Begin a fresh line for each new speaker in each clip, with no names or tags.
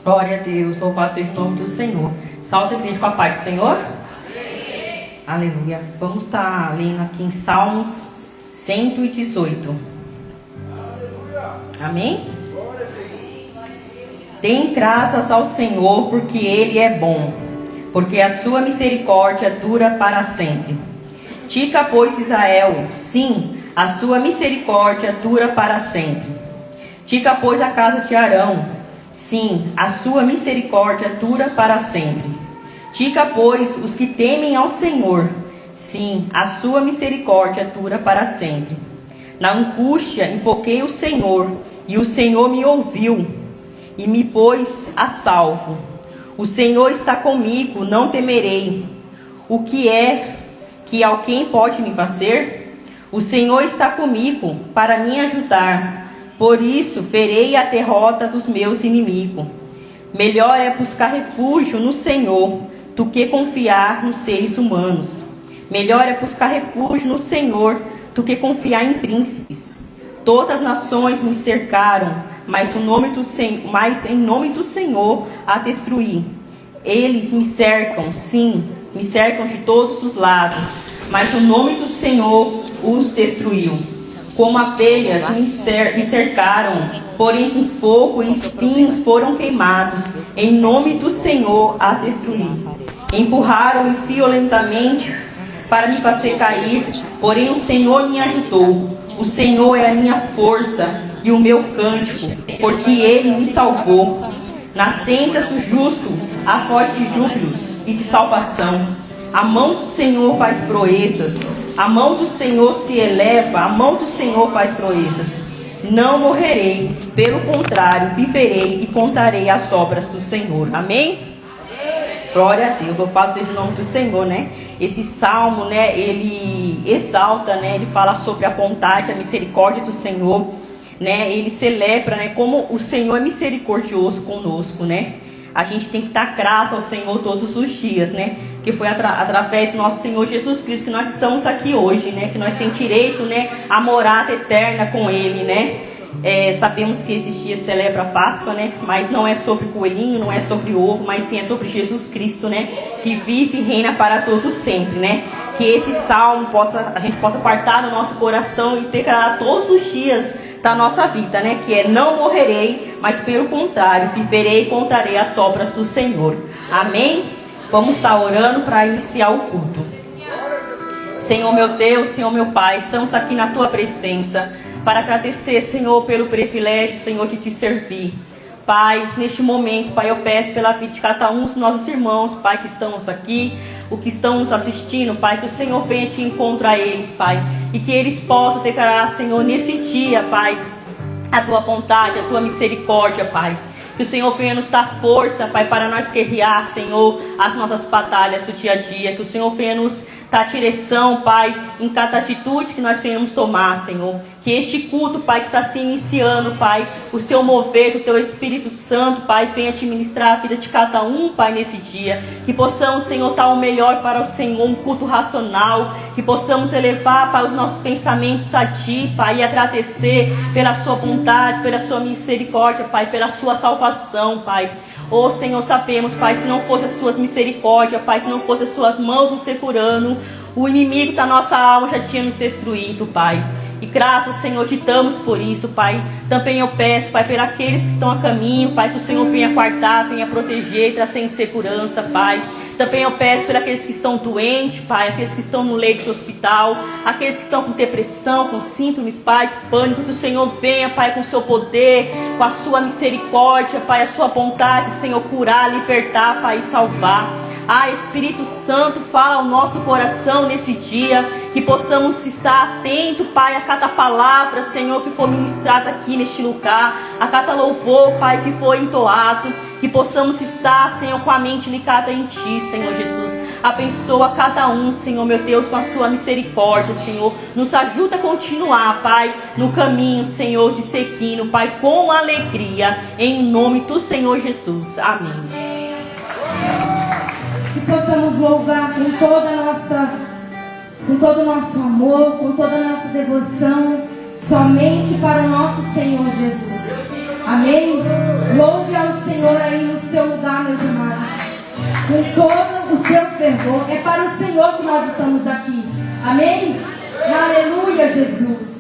Glória a Deus, louvado seja o nome do Senhor. Salve a igreja com a paz do Senhor. Amém. Aleluia. Vamos estar lendo aqui em Salmos 118. Aleluia. Amém? Glória a Deus. Dêem graças ao Senhor, porque Ele é bom, porque a sua misericórdia dura para sempre. Diga, pois, Israel, sim, a sua misericórdia dura para sempre. Diga, pois, a casa de Arão, sim, a sua misericórdia dura para sempre. Diga, pois, os que temem ao Senhor, sim, a sua misericórdia dura para sempre. Na angústia invoquei o Senhor, e o Senhor me ouviu, e me pôs a salvo. O Senhor está comigo, não temerei. O que é que alguém pode me fazer? O Senhor está comigo para me ajudar. Por isso, verei a derrota dos meus inimigos. Melhor é buscar refúgio no Senhor do que confiar nos seres humanos. Melhor é buscar refúgio no Senhor do que confiar em príncipes. Todas as nações me cercaram, mas em nome do Senhor a destruí. Eles me cercam, sim, me cercam de todos os lados, mas o nome do Senhor os destruiu. Como abelhas me cercaram, porém com fogo e espinhos foram queimados. Em nome do Senhor a destruí. Empurraram-me violentamente para me fazer cair, porém o Senhor me ajudou. O Senhor é a minha força e o meu cântico, porque Ele me salvou. Nas tendas do justo há voz de júbilos e de salvação. A mão do Senhor faz proezas. A mão do Senhor se eleva. A mão do Senhor faz proezas. Não morrerei, pelo contrário, viverei e contarei as obras do Senhor. Amém? Glória a Deus, louvado seja o nome do Senhor, né? Esse salmo, né, ele exalta, né, ele fala sobre a bondade, a misericórdia do Senhor, né? Ele celebra, né, como o Senhor é misericordioso conosco, né? A gente tem que dar graça ao Senhor todos os dias, né? Que foi através do nosso Senhor Jesus Cristo que nós estamos aqui hoje, né? Que nós temos direito, né, a morada eterna com Ele, né? Sabemos que esses dias celebra a Páscoa, né? Mas não é sobre coelhinho, não é sobre ovo, mas sim é sobre Jesus Cristo, né? Que vive e reina para todos sempre, né? Que esse salmo a gente possa guardar no nosso coração e declarar todos os dias da nossa vida, né? Que é: não morrerei, mas pelo contrário, viverei e contarei as obras do Senhor. Amém? Vamos estar orando para iniciar o culto. Senhor meu Deus, Senhor meu Pai, estamos aqui na Tua presença para agradecer, Senhor, pelo privilégio, Senhor, de Te servir. Pai, neste momento, Pai, eu peço pela vida de cada um dos nossos irmãos, Pai, que estamos aqui, o que estão nos assistindo, Pai, que o Senhor venha te encontrar eles, Pai, e que eles possam declarar, Senhor, nesse dia, Pai, a Tua vontade, a Tua misericórdia, Pai. Que o Senhor venha nos dar força, Pai, para nós guerrear, Senhor, as nossas batalhas do dia a dia. Que o Senhor venha nos dar direção, Pai, em cada atitude que nós venhamos tomar, Senhor. Que este culto, Pai, que está se iniciando, Pai, o Seu mover do Teu Espírito Santo, Pai, venha te ministrar a vida de cada um, Pai, nesse dia. Que possamos, Senhor, dar o melhor para o Senhor, um culto racional. Que possamos elevar, Pai, os nossos pensamentos a Ti, Pai, e agradecer pela Sua bondade, pela Sua misericórdia, Pai, pela Sua salvação, Pai. Oh, Senhor, sabemos, Pai, se não fosse as Suas misericórdias, Pai, se não fosse as Suas mãos nos segurando, o inimigo da nossa alma já tinha nos destruído, Pai. E graças, Senhor, te damos por isso, Pai. Também eu peço, Pai, por aqueles que estão a caminho, Pai, que o Senhor venha guardar, venha proteger, trazer em segurança, Pai. Também eu peço por aqueles que estão doentes, Pai, aqueles que estão no leito de hospital, aqueles que estão com depressão, com síndromes, Pai, de pânico, que o Senhor venha, Pai, com o Seu poder, com a Sua misericórdia, Pai, a Sua vontade, Senhor, curar, libertar, Pai, e salvar. Espírito Santo, fala ao nosso coração nesse dia, que possamos estar atentos, Pai, a cada palavra, Senhor, que for ministrada aqui neste lugar, a cada louvor, Pai, que for entoado, que possamos estar, Senhor, com a mente ligada em Ti, Senhor Jesus. Abençoa cada um, Senhor, meu Deus, com a Sua misericórdia, Senhor. Nos ajuda a continuar, Pai, no caminho, Senhor, de seguindo, Pai, com alegria, em nome do Senhor Jesus. Amém.
Que possamos louvar com todo o nosso amor, com toda a nossa devoção, somente para o nosso Senhor Jesus. Amém? Louve ao Senhor aí no com todo o seu fervor. É para o Senhor que nós estamos aqui. Amém? Aleluia, Jesus.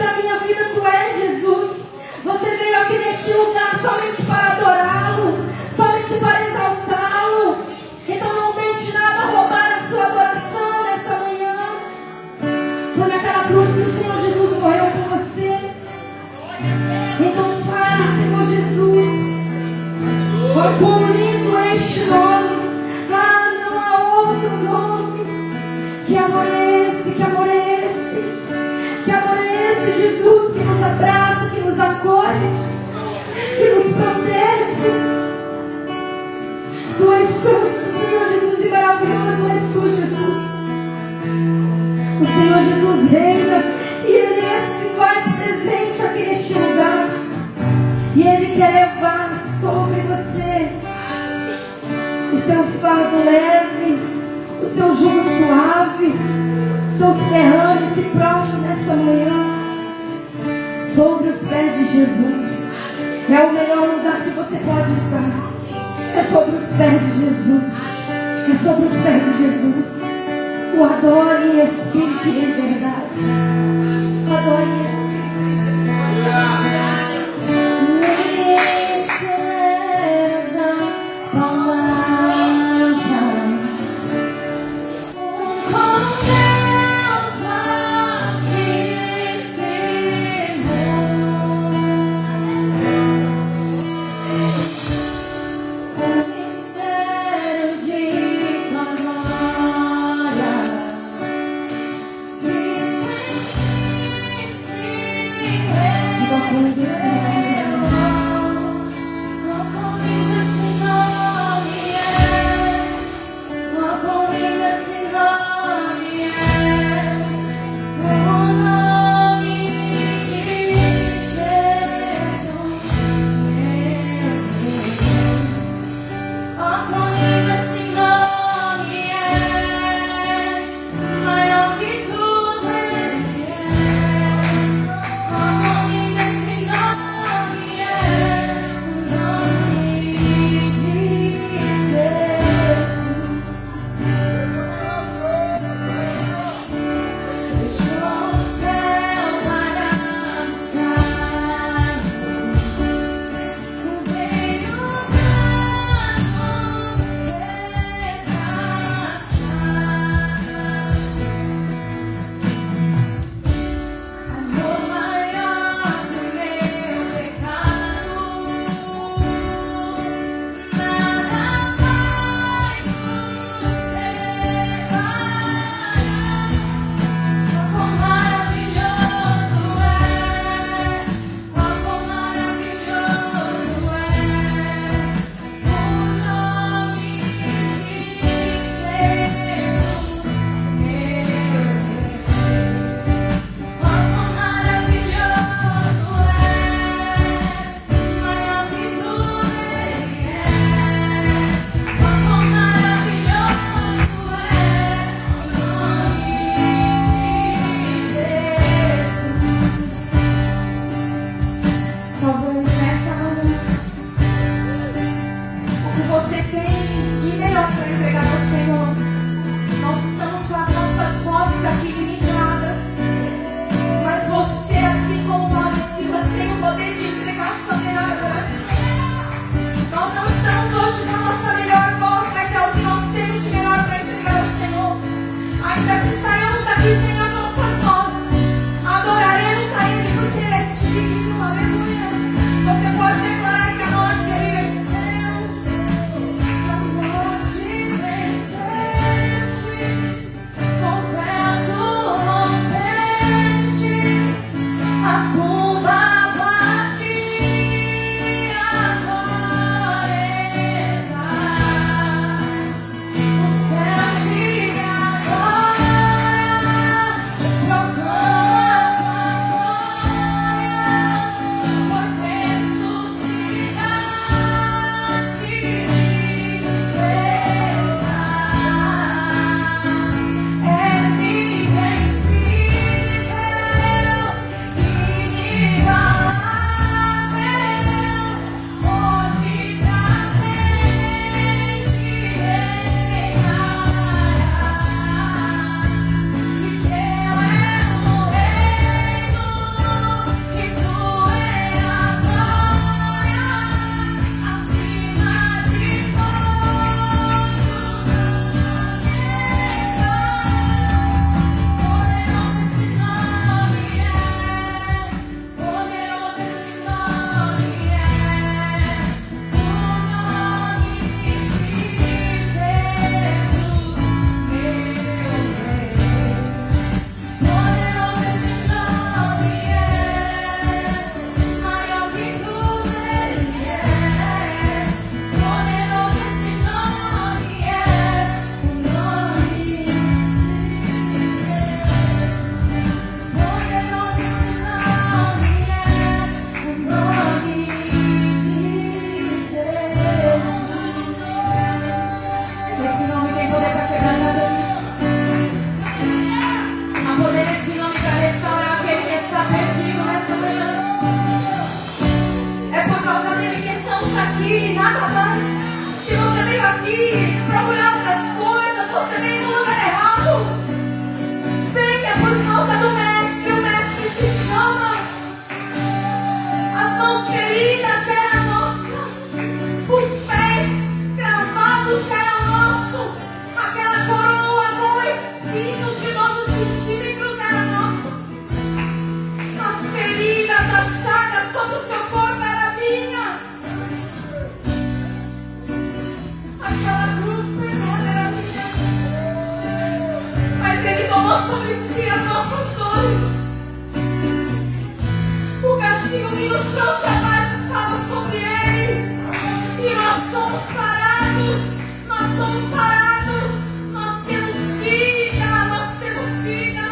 para a minha vida, tu és Jesus. Você veio aqui neste lugar somente para adorá-lo, somente para exaltá-lo. Então não deixe nada roubar a sua adoração nesta manhã. Foi naquela cruz que o Senhor Jesus morreu por você. Então fale, Senhor Jesus. Oh, quão lindo é este nome. Ah, não há outro nome. Que amor é esse, que amor é esse? Que amor é esse, Jesus, que nos abraça, que nos acolhe, que nos protege. Tu és santo, Senhor Jesus, e maravilhoso és tu, Jesus. O Senhor Jesus reina e Ele se faz presente aqui neste lugar. E Ele quer levar sobre você o seu fardo leve, o seu jugo suave. Então se derrame, se prostre nesta manhã sobre os pés de Jesus. É o melhor lugar que você pode estar. É sobre os pés de Jesus. É sobre os pés de Jesus. O adore em espírito e em verdade. Adore em espírito e em verdade.
Sim.
nada mais. Se você veio aqui procurar outras coisas, você veio no lugar errado. Venha por causa do Mestre, o Mestre te chama. As mãos feridas eram nossas, os pés cravados eram nossos, aquela coroa com espinhos de 12 centímetros era nossa. As feridas, as chagas sobre o seu corpo era minha. Aquela cruz pesada era minha. Mas Ele tomou sobre si as nossas dores. O castigo que nos trouxe a paz estava sobre Ele. E nós somos sarados. Nós somos sarados. Nós temos vida. Nós temos vida.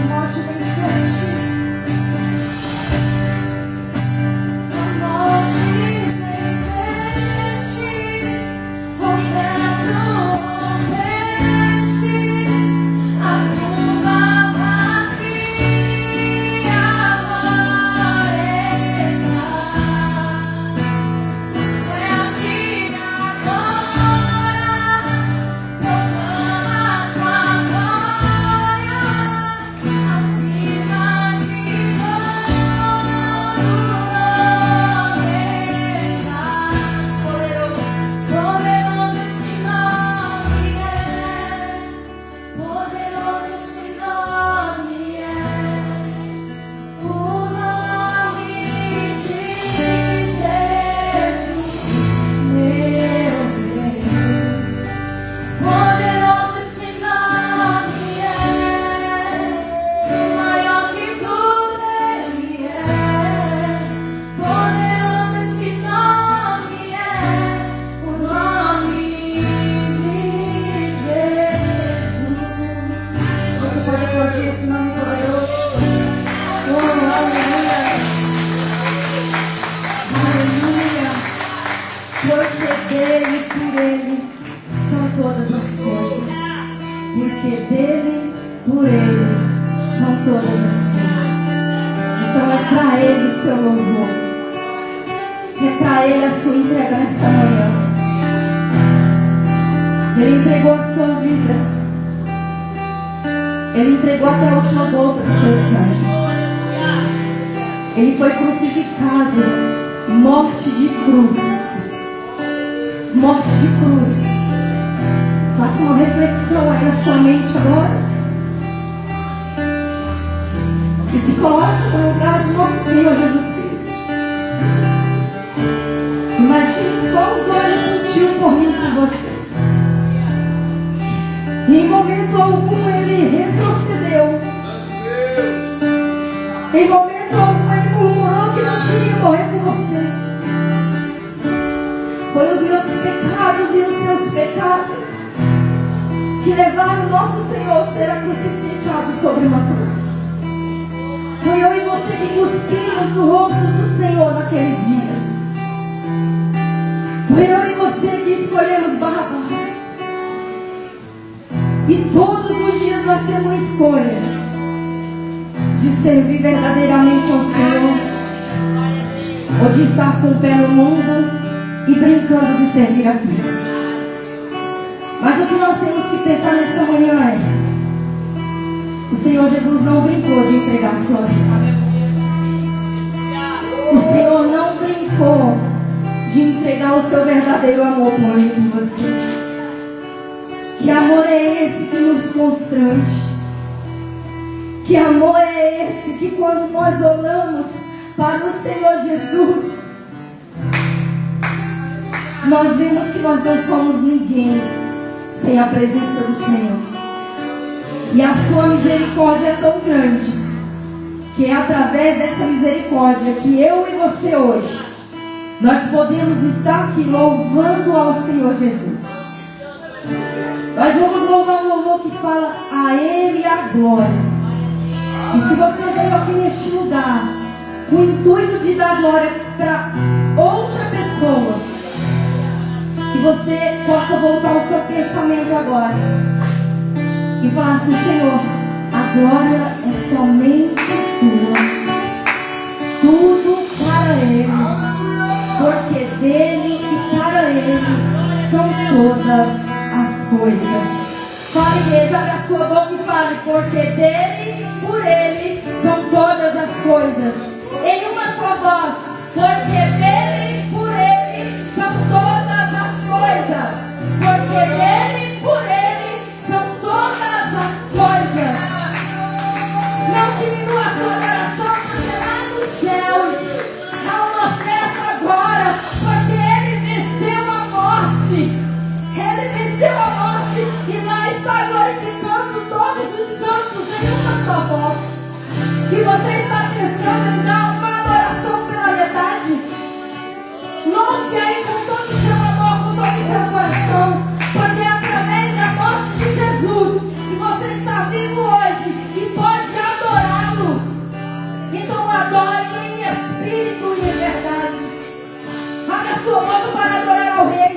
Morte venceste. A morte venceste. O teto rompeste. A tumba vazia agora está. O céu te adora. Proclama tua glória. Acima de todo nome está. Poderoso, poderoso esse nome é. Poderoso esse nome é. O nome de Jesus, meu Deus. Poderoso esse nome é. Maior que tudo Ele é. Poderoso esse nome é. O nome de Jesus. Você pode aplaudir esse nome poderoso? Oh, aleluia. Aleluia. Porque dele e por ele são todas as coisas. Porque dele, por ele são todas as coisas. Então é para ele o seu louvor. É para ele a sua entrega nessa manhã. Ele entregou a sua vida. Ele entregou até a última gota do seu sangue. Ele foi crucificado. Morte de cruz. Morte de cruz. Faça uma reflexão aí na sua mente agora. E se coloque no lugar do nosso Senhor Jesus Cristo. Imagine quanto Ele sentiu por mim, por você. E em momento algum Ele retrocedeu. Em momento algum Ele murmurou que não queria morrer por você. Foi os meus pecados e os seus pecados que levaram o nosso Senhor a ser crucificado sobre uma cruz. Foi eu e você que cuspimos no rosto do Senhor naquele dia. Foi eu e você que escolhemos Barrabás. E todos os dias nós temos uma escolha de servir verdadeiramente ao Senhor, ou de estar com o pé no mundo e brincando de servir a Cristo. Mas o que nós temos que pensar nessa manhã é: o Senhor Jesus não brincou de entregar a sua vida. O Senhor não brincou de entregar o seu verdadeiro amor por mim e por você. Que amor é esse que nos constrange? Que amor é esse que, quando nós olhamos para o Senhor Jesus, nós vemos que nós não somos ninguém sem a presença do Senhor. E a sua misericórdia é tão grande que é através dessa misericórdia que eu e você hoje nós podemos estar aqui louvando ao Senhor Jesus. Nós vamos louvar um louvor que fala: a Ele a glória. E se você veio aqui neste lugar com o intuito de dar glória para outra pessoa, que você possa voltar o seu pensamento agora e falar assim: Senhor, a glória é somente tua. Tudo para Ele, porque dele e para Ele são todas as coisas. Fale, igreja, abre a sua boca e fale, porque dele, por Ele são todas as coisas. Em uma só voz, porque dele, por Ele são todas as coisas. Porque dele, por Ele são todas as coisas. Não diminua a sua oração, porque lá nos céus há uma festa agora, porque Ele venceu a morte. Ele venceu a morte e lá está glorificando todos os santos em uma só voz. E você está pensando em dar uma adoração pela metade? Louve aí com todo o seu amor, com todo o seu coração, porque é através da morte de Jesus que você está vivo hoje e pode adorá-lo. Então adore em espírito e em verdade. Abra a sua boca para adorar ao Rei.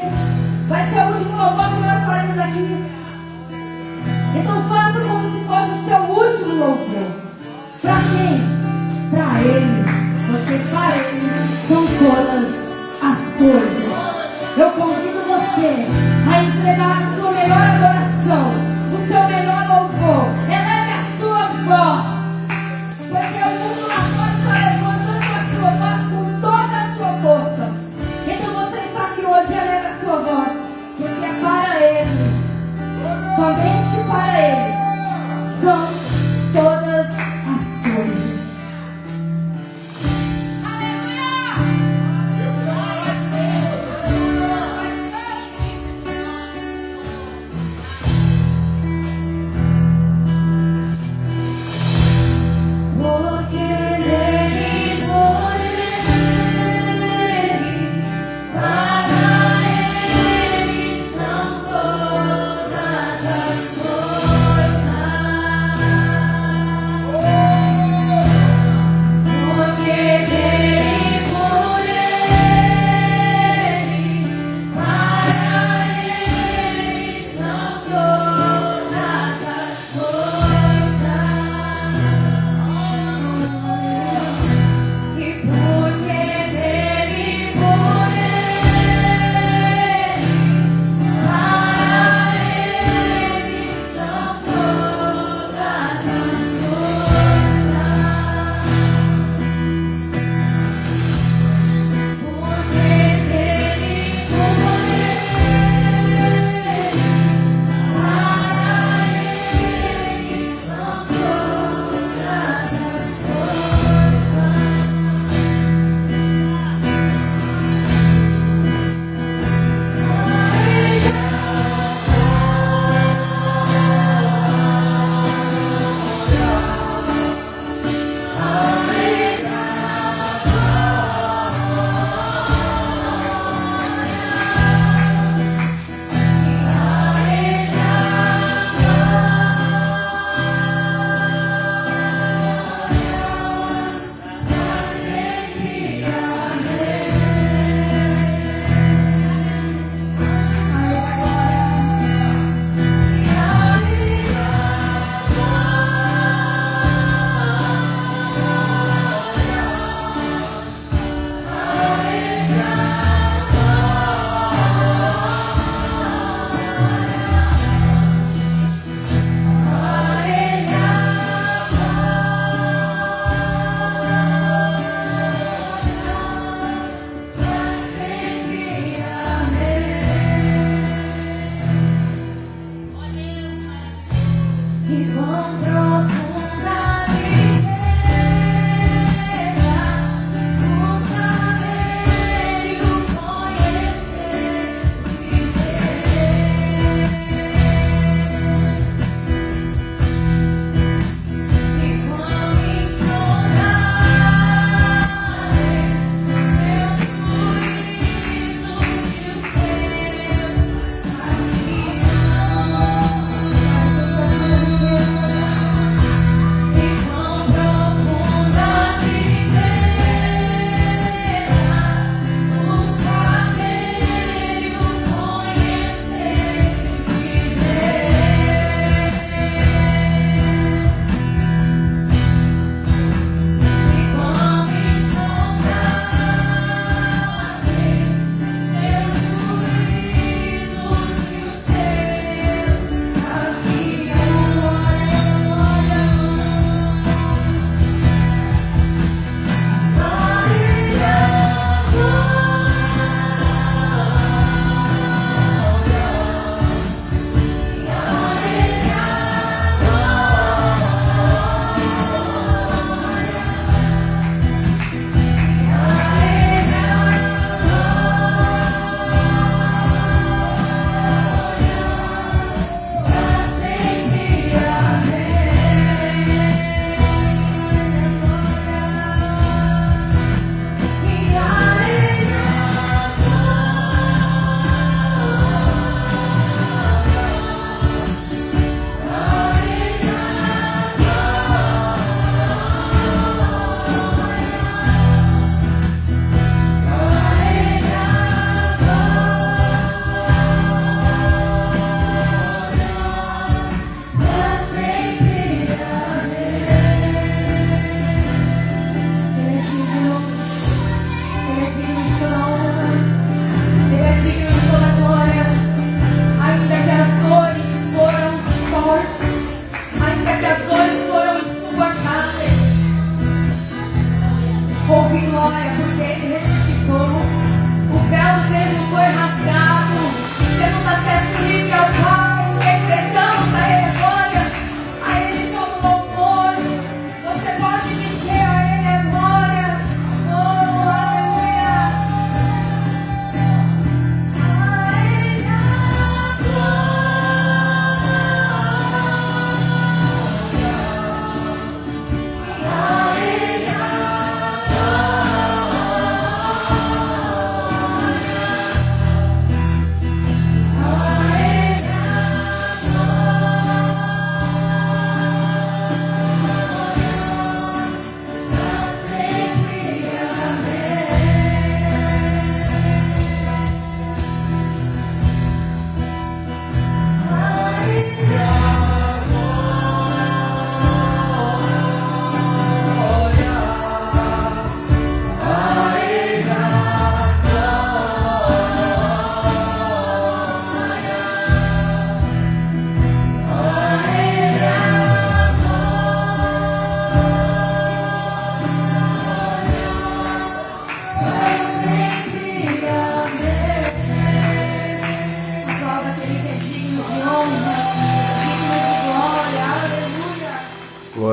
Vai ser o último louvor que nós faremos aqui. Então faça como se fosse o seu último louvor. Para quem? Para Ele. Porque para Ele são todas as coisas. Eu convido você a entregar a sua melhor adoração, o seu melhor louvor. Eleve a sua voz. Porque o mundo lá fora está levantando a sua voz com toda a sua força. Então você está aqui hoje, eleve a sua voz. Porque é para Ele, somente para Ele, são todas as coisas.
São todas as coisas.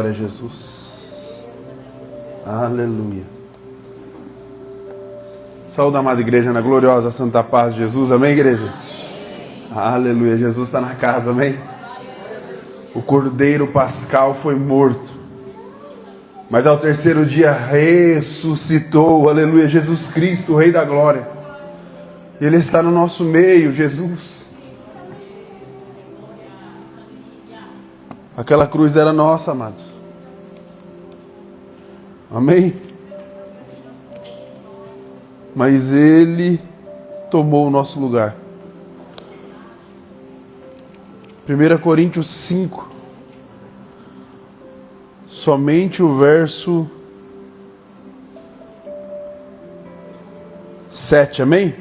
Glória a Jesus. Aleluia. Saúde, amada igreja, na gloriosa santa paz de Jesus. Amém, igreja? Aleluia. Jesus está na casa, amém? O Cordeiro Pascal foi morto, mas ao terceiro dia ressuscitou. Aleluia. Jesus Cristo, o Rei da Glória. Ele está no nosso meio, Jesus. Aquela cruz era nossa, amados. Amém? Mas Ele tomou o nosso lugar. 1 Coríntios 5, somente o verso 7, amém?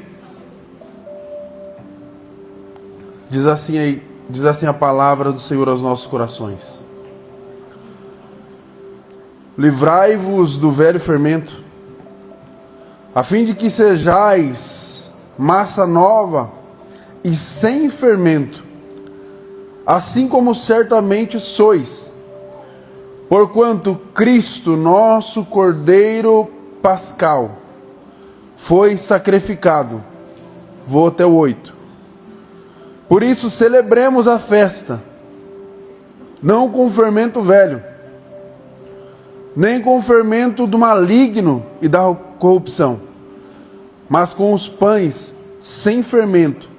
Diz assim a palavra do Senhor aos nossos corações: livrai-vos do velho fermento, a fim de que sejais massa nova e sem fermento, assim como certamente sois, porquanto Cristo, nosso Cordeiro Pascal, foi sacrificado. Vou até o 8. Por isso celebremos a festa, não com fermento velho, nem com fermento do maligno e da corrupção, mas com os pães sem fermento,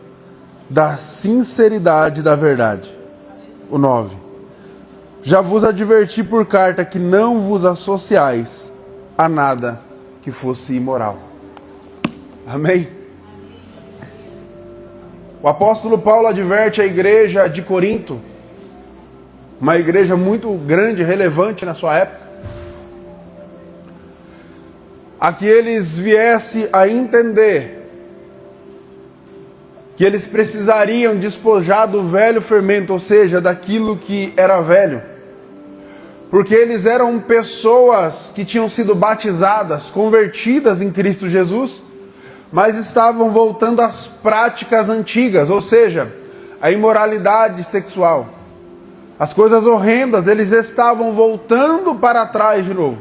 da sinceridade da verdade. O 9. Já vos adverti por carta que não vos associais a nada que fosse imoral. Amém? O apóstolo Paulo adverte a igreja de Corinto, uma igreja muito grande, relevante na sua época, a que eles viessem a entender que eles precisariam despojar do velho fermento, ou seja, daquilo que era velho, porque eles eram pessoas que tinham sido batizadas, convertidas em Cristo Jesus, mas estavam voltando às práticas antigas, ou seja, a imoralidade sexual, as coisas horrendas. Eles estavam voltando para trás de novo.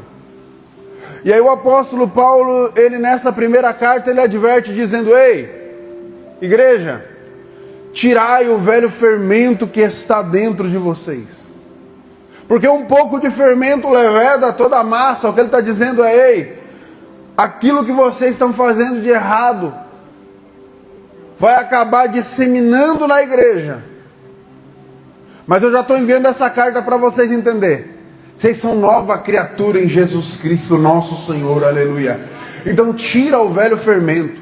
E aí o apóstolo Paulo, ele nessa primeira carta, ele adverte dizendo: ei, igreja, tirai o velho fermento que está dentro de vocês, porque um pouco de fermento leveda toda a massa. O que ele está dizendo é: ei, aquilo que vocês estão fazendo de errado vai acabar disseminando na igreja. Mas eu já estou enviando essa carta para vocês entenderem. Vocês são nova criatura em Jesus Cristo, nosso Senhor, aleluia. Então tira o velho fermento,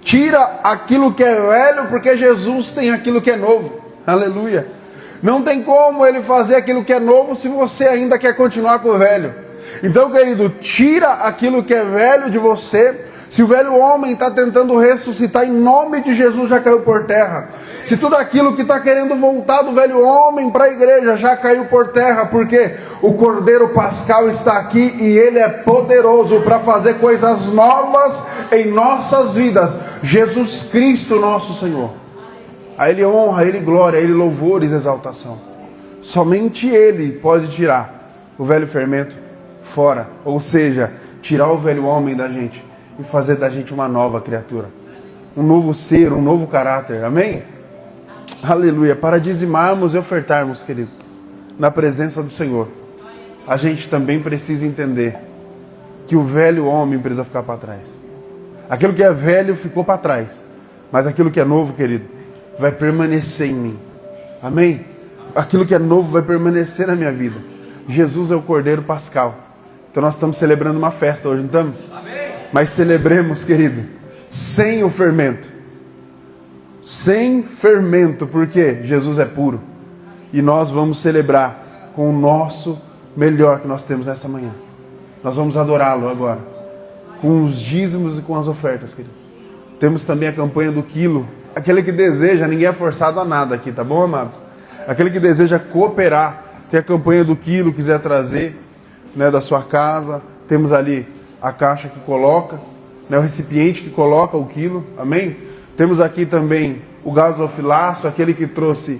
tira aquilo que é velho, porque Jesus tem aquilo que é novo, aleluia. Não tem como Ele fazer aquilo que é novo se você ainda quer continuar com o velho. Então, querido, tira aquilo que é velho de você. Se o velho homem está tentando ressuscitar, em nome de Jesus já caiu por terra. Se tudo aquilo que está querendo voltar do velho homem para a igreja já caiu por terra, porque o Cordeiro Pascal está aqui e Ele é poderoso para fazer coisas novas em nossas vidas. Jesus Cristo, nosso Senhor. A Ele honra, a Ele glória, a Ele louvores e exaltação. Somente Ele pode tirar o velho fermento fora, ou seja, tirar o velho homem da gente e fazer da gente uma nova criatura, um novo ser, um novo caráter, amém? Aleluia. Para dizimarmos e ofertarmos, querido, na presença do Senhor, a gente também precisa entender que o velho homem precisa ficar para trás. Aquilo que é velho ficou para trás, mas aquilo que é novo, querido, vai permanecer em mim, amém? Aquilo que é novo vai permanecer na minha vida. Jesus é o Cordeiro Pascal. Então nós estamos celebrando uma festa hoje, não estamos? Amém. Mas celebremos, querido, sem o fermento. Sem fermento, porque Jesus é puro. E nós vamos celebrar com o nosso melhor que nós temos nessa manhã. Nós vamos adorá-lo agora, com os dízimos e com as ofertas, querido. Temos também a campanha do quilo. Aquele que deseja, ninguém é forçado a nada aqui, tá bom, amados? Aquele que deseja cooperar, tem a campanha do quilo, quiser trazer, né, da sua casa, temos ali a caixa que coloca, né, o recipiente que coloca o quilo, amém? Temos aqui também o gasofilaço, aquele que trouxe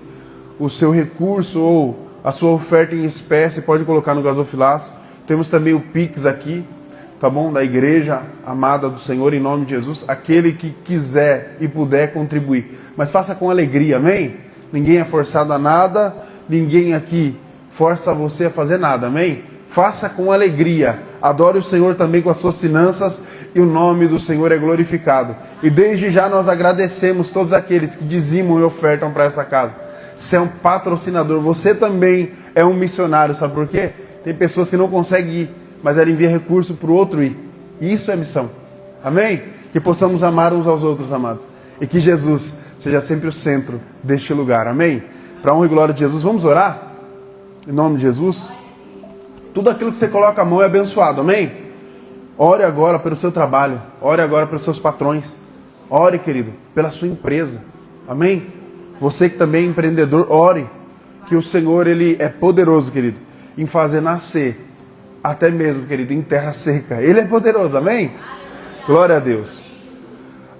o seu recurso ou a sua oferta em espécie, pode colocar no gasofilaço. Temos também o Pix aqui, tá bom? Da igreja amada do Senhor, em nome de Jesus. Aquele que quiser e puder contribuir. Mas faça com alegria, amém? Ninguém é forçado a nada, ninguém aqui força você a fazer nada, amém? Faça com alegria. Adore o Senhor também com as suas finanças e o nome do Senhor é glorificado. E desde já nós agradecemos todos aqueles que dizimam e ofertam para esta casa. Você é um patrocinador, você também é um missionário, sabe por quê? Tem pessoas que não conseguem ir, mas ela envia recurso para o outro ir. E isso é missão. Amém? Que possamos amar uns aos outros, amados. E que Jesus seja sempre o centro deste lugar. Amém? Para a honra e glória de Jesus, vamos orar? Em nome de Jesus. Tudo aquilo que você coloca a mão é abençoado. Amém? Ore agora pelo seu trabalho. Ore agora pelos seus patrões. Ore, querido, pela sua empresa. Amém? Você que também é empreendedor, ore. Que o Senhor, Ele é poderoso, querido, em fazer nascer, até mesmo, querido, em terra seca. Ele é poderoso, amém? Glória a Deus.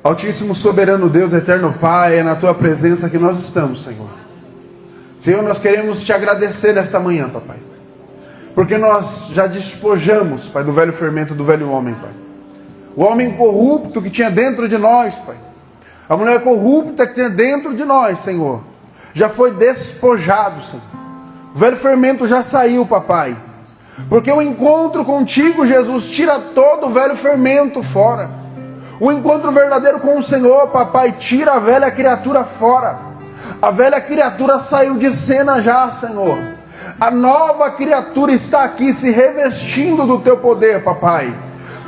Altíssimo, soberano Deus, eterno Pai, é na Tua presença que nós estamos, Senhor. Senhor, nós queremos Te agradecer nesta manhã, Papai. Porque nós já despojamos, Pai, do velho fermento, do velho homem, Pai. O homem corrupto que tinha dentro de nós, Pai. A mulher corrupta que tinha dentro de nós, Senhor. Já foi despojado, Senhor. O velho fermento já saiu, Papai. Porque o encontro contigo, Jesus, tira todo o velho fermento fora. O encontro verdadeiro com o Senhor, Papai, tira a velha criatura fora. A velha criatura saiu de cena já, Senhor. A nova criatura está aqui se revestindo do Teu poder, Papai.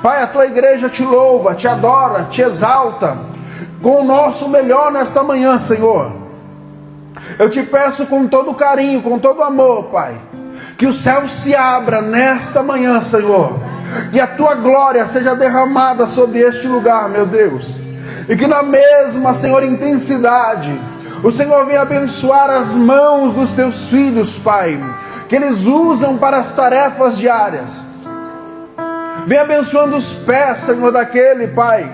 Pai, a Tua igreja te louva, te adora, te exalta, com o nosso melhor nesta manhã, Senhor. Eu te peço com todo carinho, com todo amor, Pai, que o céu se abra nesta manhã, Senhor, e a Tua glória seja derramada sobre este lugar, meu Deus, e que na mesma, Senhor, intensidade, o Senhor venha abençoar as mãos dos Teus filhos, Pai, que eles usam para as tarefas diárias. Venha abençoando os pés, Senhor, daquele, Pai,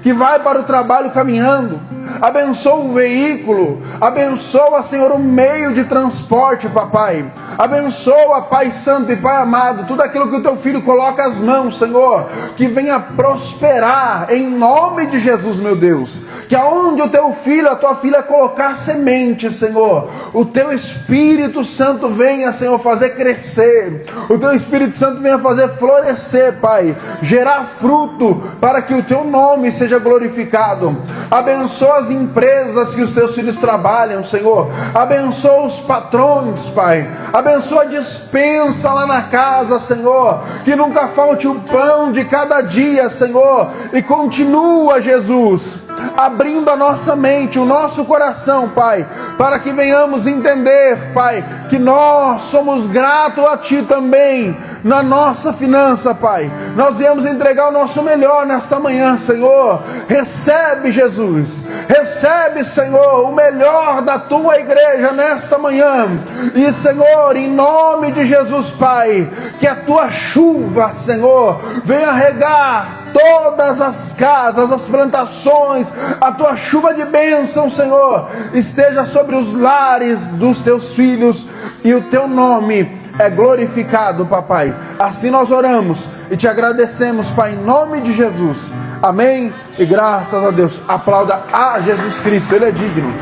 que vai para o trabalho caminhando. Abençoa o veículo, abençoa, Senhor, o meio de transporte, Papai. Abençoa, Pai Santo e Pai amado, tudo aquilo que o Teu Filho coloca as mãos, Senhor, que venha prosperar em nome de Jesus, meu Deus. Que aonde o Teu Filho, a Tua Filha colocar semente, Senhor, o Teu Espírito Santo venha, Senhor, fazer crescer. O Teu Espírito Santo venha fazer florescer, Pai, gerar fruto para que o Teu nome seja glorificado. Abençoa as empresas que os Teus filhos trabalham, Senhor. Abençoa os patrões, Pai. Abençoa a despensa lá na casa, Senhor. Que nunca falte o pão de cada dia, Senhor. E continua, Jesus, abrindo a nossa mente, o nosso coração, Pai, para que venhamos entender, Pai, que nós somos gratos a Ti também, na nossa finança, Pai. Nós viemos entregar o nosso melhor nesta manhã, Senhor. Recebe, Jesus. Recebe, Senhor, o melhor da Tua igreja nesta manhã. E, Senhor, em nome de Jesus, Pai, que a Tua chuva, Senhor, venha regar todas as casas, as plantações, a Tua chuva de bênção, Senhor, esteja sobre os lares dos Teus filhos e o Teu nome é glorificado, Papai. Assim nós oramos e Te agradecemos, Pai, em nome de Jesus. Amém e graças a Deus. Aplauda a Jesus Cristo, Ele é digno.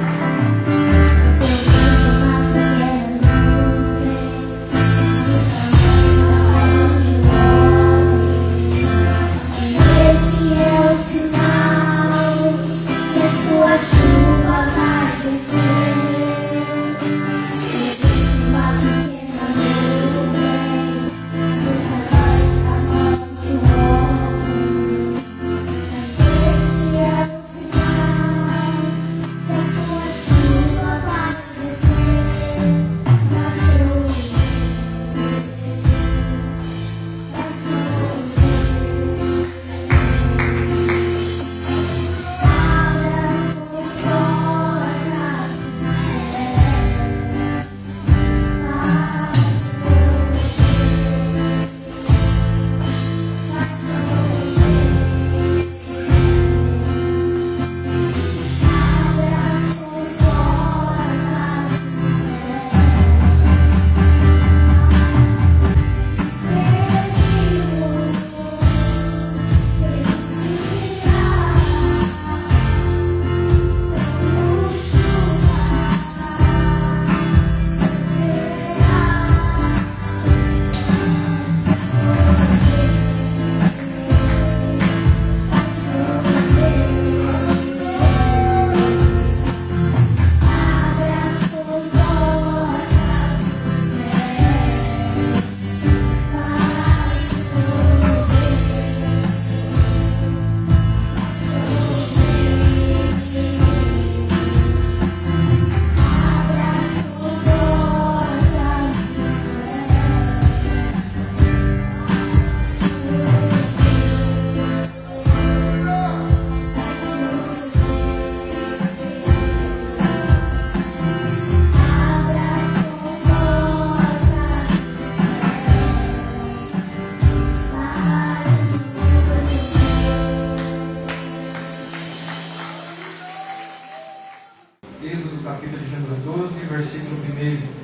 número 12, versículo 1.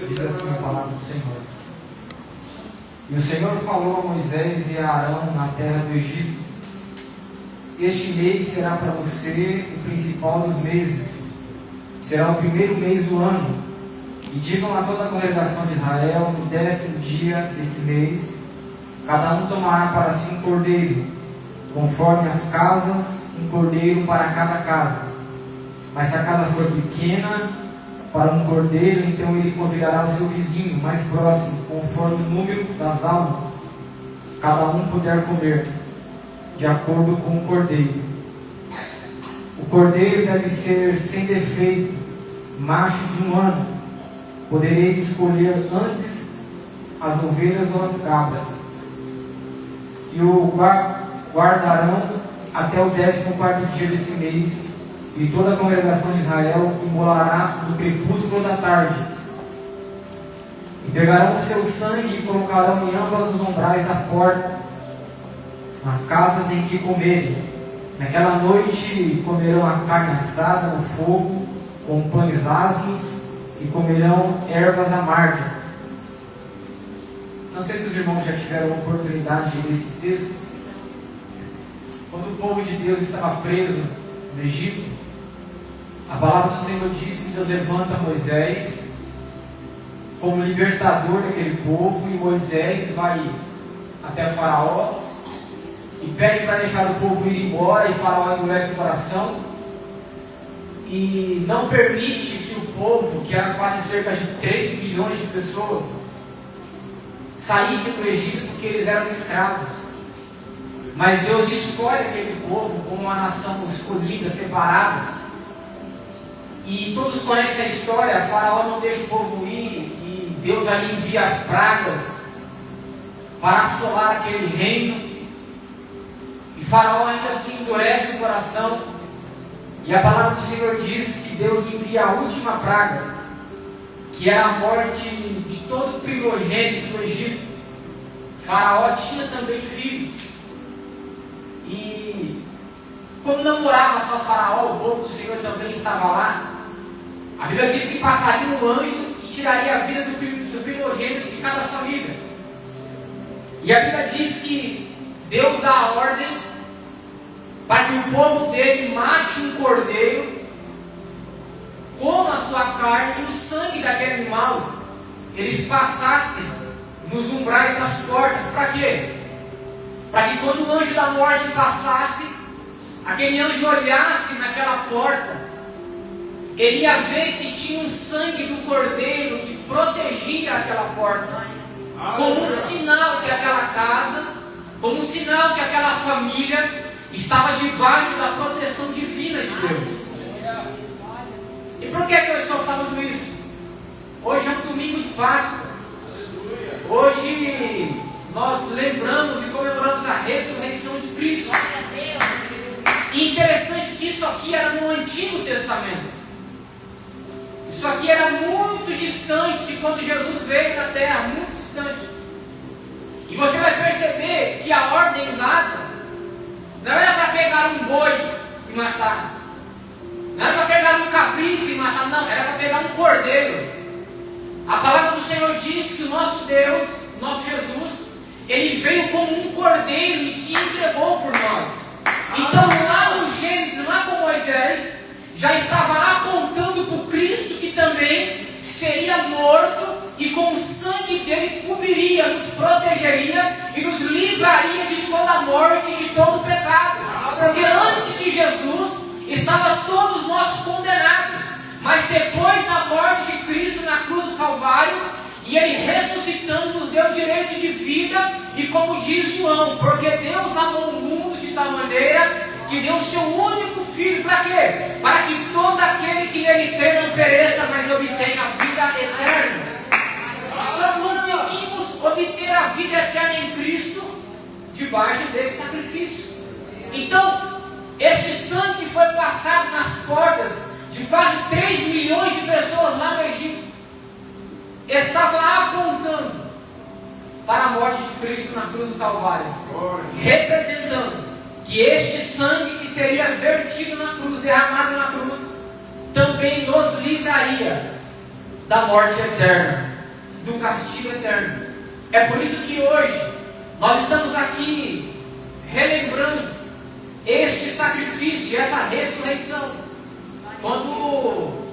Diz assim a palavra do Senhor. E o Senhor falou a Moisés e a Arão na terra do Egito: este mês será para você o principal dos meses, será o primeiro mês do ano. E digam a toda a congregação de Israel: no 10º dia desse mês, cada um tomará para si um cordeiro, conforme as casas, um cordeiro para cada casa. Mas se a casa for pequena para um cordeiro, então ele convidará o seu vizinho mais próximo, conforme o número das almas cada um puder comer, de acordo com o cordeiro. O cordeiro deve ser sem defeito, macho de um ano. Podereis escolher antes as ovelhas ou as cabras, e o guardarão até o 14º dia desse mês, e toda a congregação de Israel imolará no crepúsculo da tarde. E pegarão o seu sangue e colocarão em ambas os umbrais da porta, nas casas em que comerem. Naquela noite comerão a carne assada no fogo, com pães asmos, e comerão ervas amargas. Não sei se os irmãos já tiveram a oportunidade de ler esse texto. Quando o povo de Deus estava preso no Egito, a palavra do Senhor diz que Deus levanta Moisés como libertador daquele povo, e Moisés vai até Faraó e pede para deixar o povo ir embora, e Faraó endurece o coração e não permite que o povo, que era quase cerca de 3 milhões de pessoas, saísse do Egito, porque eles eram escravos. Mas Deus escolhe aquele povo como uma nação escolhida, separada. E todos conhecem a história. Faraó não deixa o povo ir, e Deus ali envia as pragas para assolar aquele reino. E Faraó ainda assim endurece o coração. E a palavra do Senhor diz que Deus envia a última praga, que era a morte de todo primogênito do Egito. Faraó tinha também filhos. E como não morava só Faraó, o povo do Senhor também estava lá. A Bíblia diz que passaria um anjo e tiraria a vida do primogênito de cada família. E a Bíblia diz que Deus dá a ordem para que o povo dele mate um cordeiro, coma a sua carne, e o sangue daquele animal eles passassem nos umbrais das portas. Para quê? Para que quando o anjo da morte passasse, aquele anjo olhasse naquela porta, ele ia ver que tinha um sangue do cordeiro que protegia aquela porta, como um sinal que aquela casa, como um sinal que aquela família estava debaixo da proteção divina de Deus. E por que eu estou falando isso? Hoje é um domingo de Páscoa. Hoje nós lembramos e comemoramos a ressurreição de Cristo. E interessante que isso aqui era no Antigo Testamento. Isso aqui era muito distante de quando Jesus veio na terra, muito distante. E você vai perceber que a ordem dada não era para pegar um boi e matar, não era para pegar um cabrito e matar, não, era para pegar um cordeiro. A palavra do Senhor diz que o nosso Deus, nosso Jesus, ele veio como um cordeiro e se entregou por nós. Então lá no Gênesis, lá com Moisés, já estava apontando para o Cristo que também seria morto, e com o sangue dele cobriria, nos protegeria e nos livraria de toda a morte, de todo o pecado. Porque antes de Jesus estavam todos nós condenados, mas depois da morte de Cristo na cruz do Calvário, e ele ressuscitando nos deu direito de vida. E como diz João, porque Deus amou o mundo de tal maneira que deu o seu único Filho, para quê? Para que todo aquele que nele crê não pereça, mas obtenha a vida eterna. Só conseguimos obter a vida eterna em Cristo debaixo desse sacrifício. Então, este sangue foi passado nas portas de quase 3 milhões de pessoas lá no Egito. Estava apontando para a morte de Cristo na cruz do Calvário, representando que este sangue que seria vertido na cruz, derramado na cruz, também nos livraria da morte eterna, do castigo eterno. É por isso que hoje nós estamos aqui relembrando este sacrifício, essa ressurreição. Quando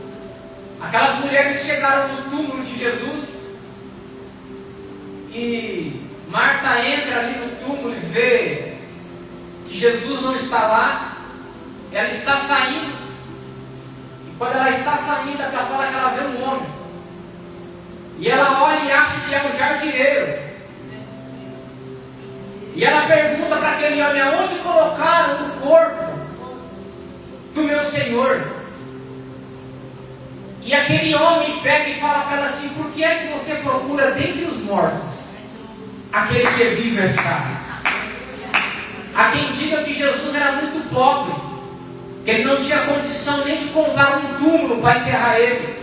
aquelas mulheres chegaram no túmulo de Jesus e Marta entra ali no túmulo e vê que Jesus não está lá, ela está saindo. E quando ela está saindo, ela fala que ela vê um homem. E ela olha e acha que é um jardineiro. E ela pergunta para aquele homem: aonde colocaram o corpo do meu Senhor? E aquele homem pega e fala para ela assim: por que é que você procura dentre os mortos aquele que vivo está? Há quem diga que Jesus era muito pobre, que ele não tinha condição nem de comprar um túmulo para enterrar ele.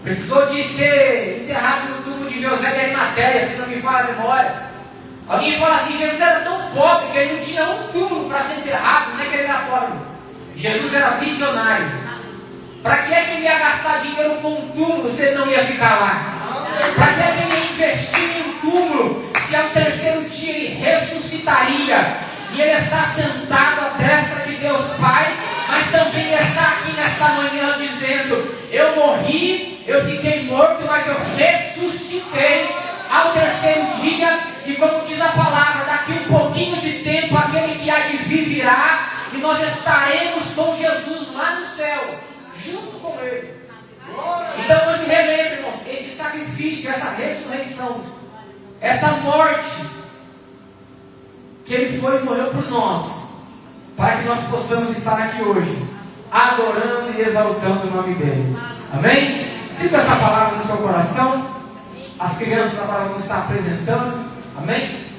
Precisou de ser enterrado no túmulo de José de Arimateia, se não me falha a memória. Alguém fala assim: Jesus era tão pobre que ele não tinha um túmulo para ser enterrado, não é que ele era pobre. Jesus era visionário. Para que é que ele ia gastar dinheiro com um túmulo se ele não ia ficar lá? Para que é que ele ia investir em um túmulo se ao terceiro dia ele ressuscitaria? E ele está sentado à destra de Deus Pai, mas também está aqui nesta manhã dizendo: eu morri, eu fiquei morto, mas eu ressuscitei ao terceiro dia. E como diz a palavra, daqui um pouquinho de tempo aquele que há de vir virá, e nós estaremos com Jesus lá no céu, junto com ele. Então hoje relembra, irmãos, esse sacrifício, essa ressurreição, essa morte que ele foi e morreu por nós, para que nós possamos estar aqui hoje adorando e exaltando o nome dele. Amém? Fica essa palavra no seu coração. As crianças agora vão estar apresentando. Amém?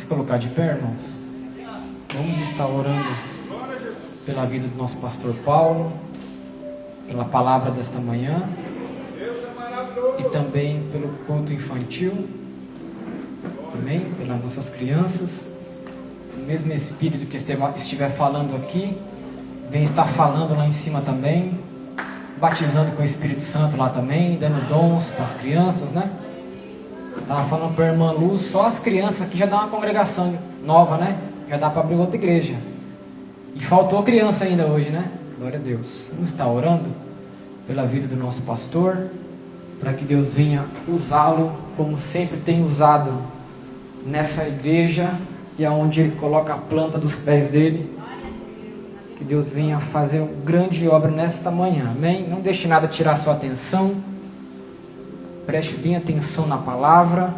se colocar de pé, irmãos? Vamos estar orando pela vida do nosso pastor Paulo, pela palavra desta manhã e também pelo culto infantil, amém? Pelas nossas crianças. O mesmo Espírito que estiver falando aqui, vem estar falando lá em cima também, batizando com o Espírito Santo lá também, dando dons para as crianças, né? Estava falando para a irmã Luz, só as crianças aqui já dá uma congregação nova, né? Já dá para abrir outra igreja. E faltou criança ainda hoje, né? Glória a Deus. Vamos estar orando pela vida do nosso pastor, para que Deus venha usá-lo como sempre tem usado nessa igreja e aonde Ele coloca a planta dos pés dele. Que Deus venha fazer uma grande obra nesta manhã, amém? Não deixe nada tirar sua atenção. Preste bem atenção na palavra,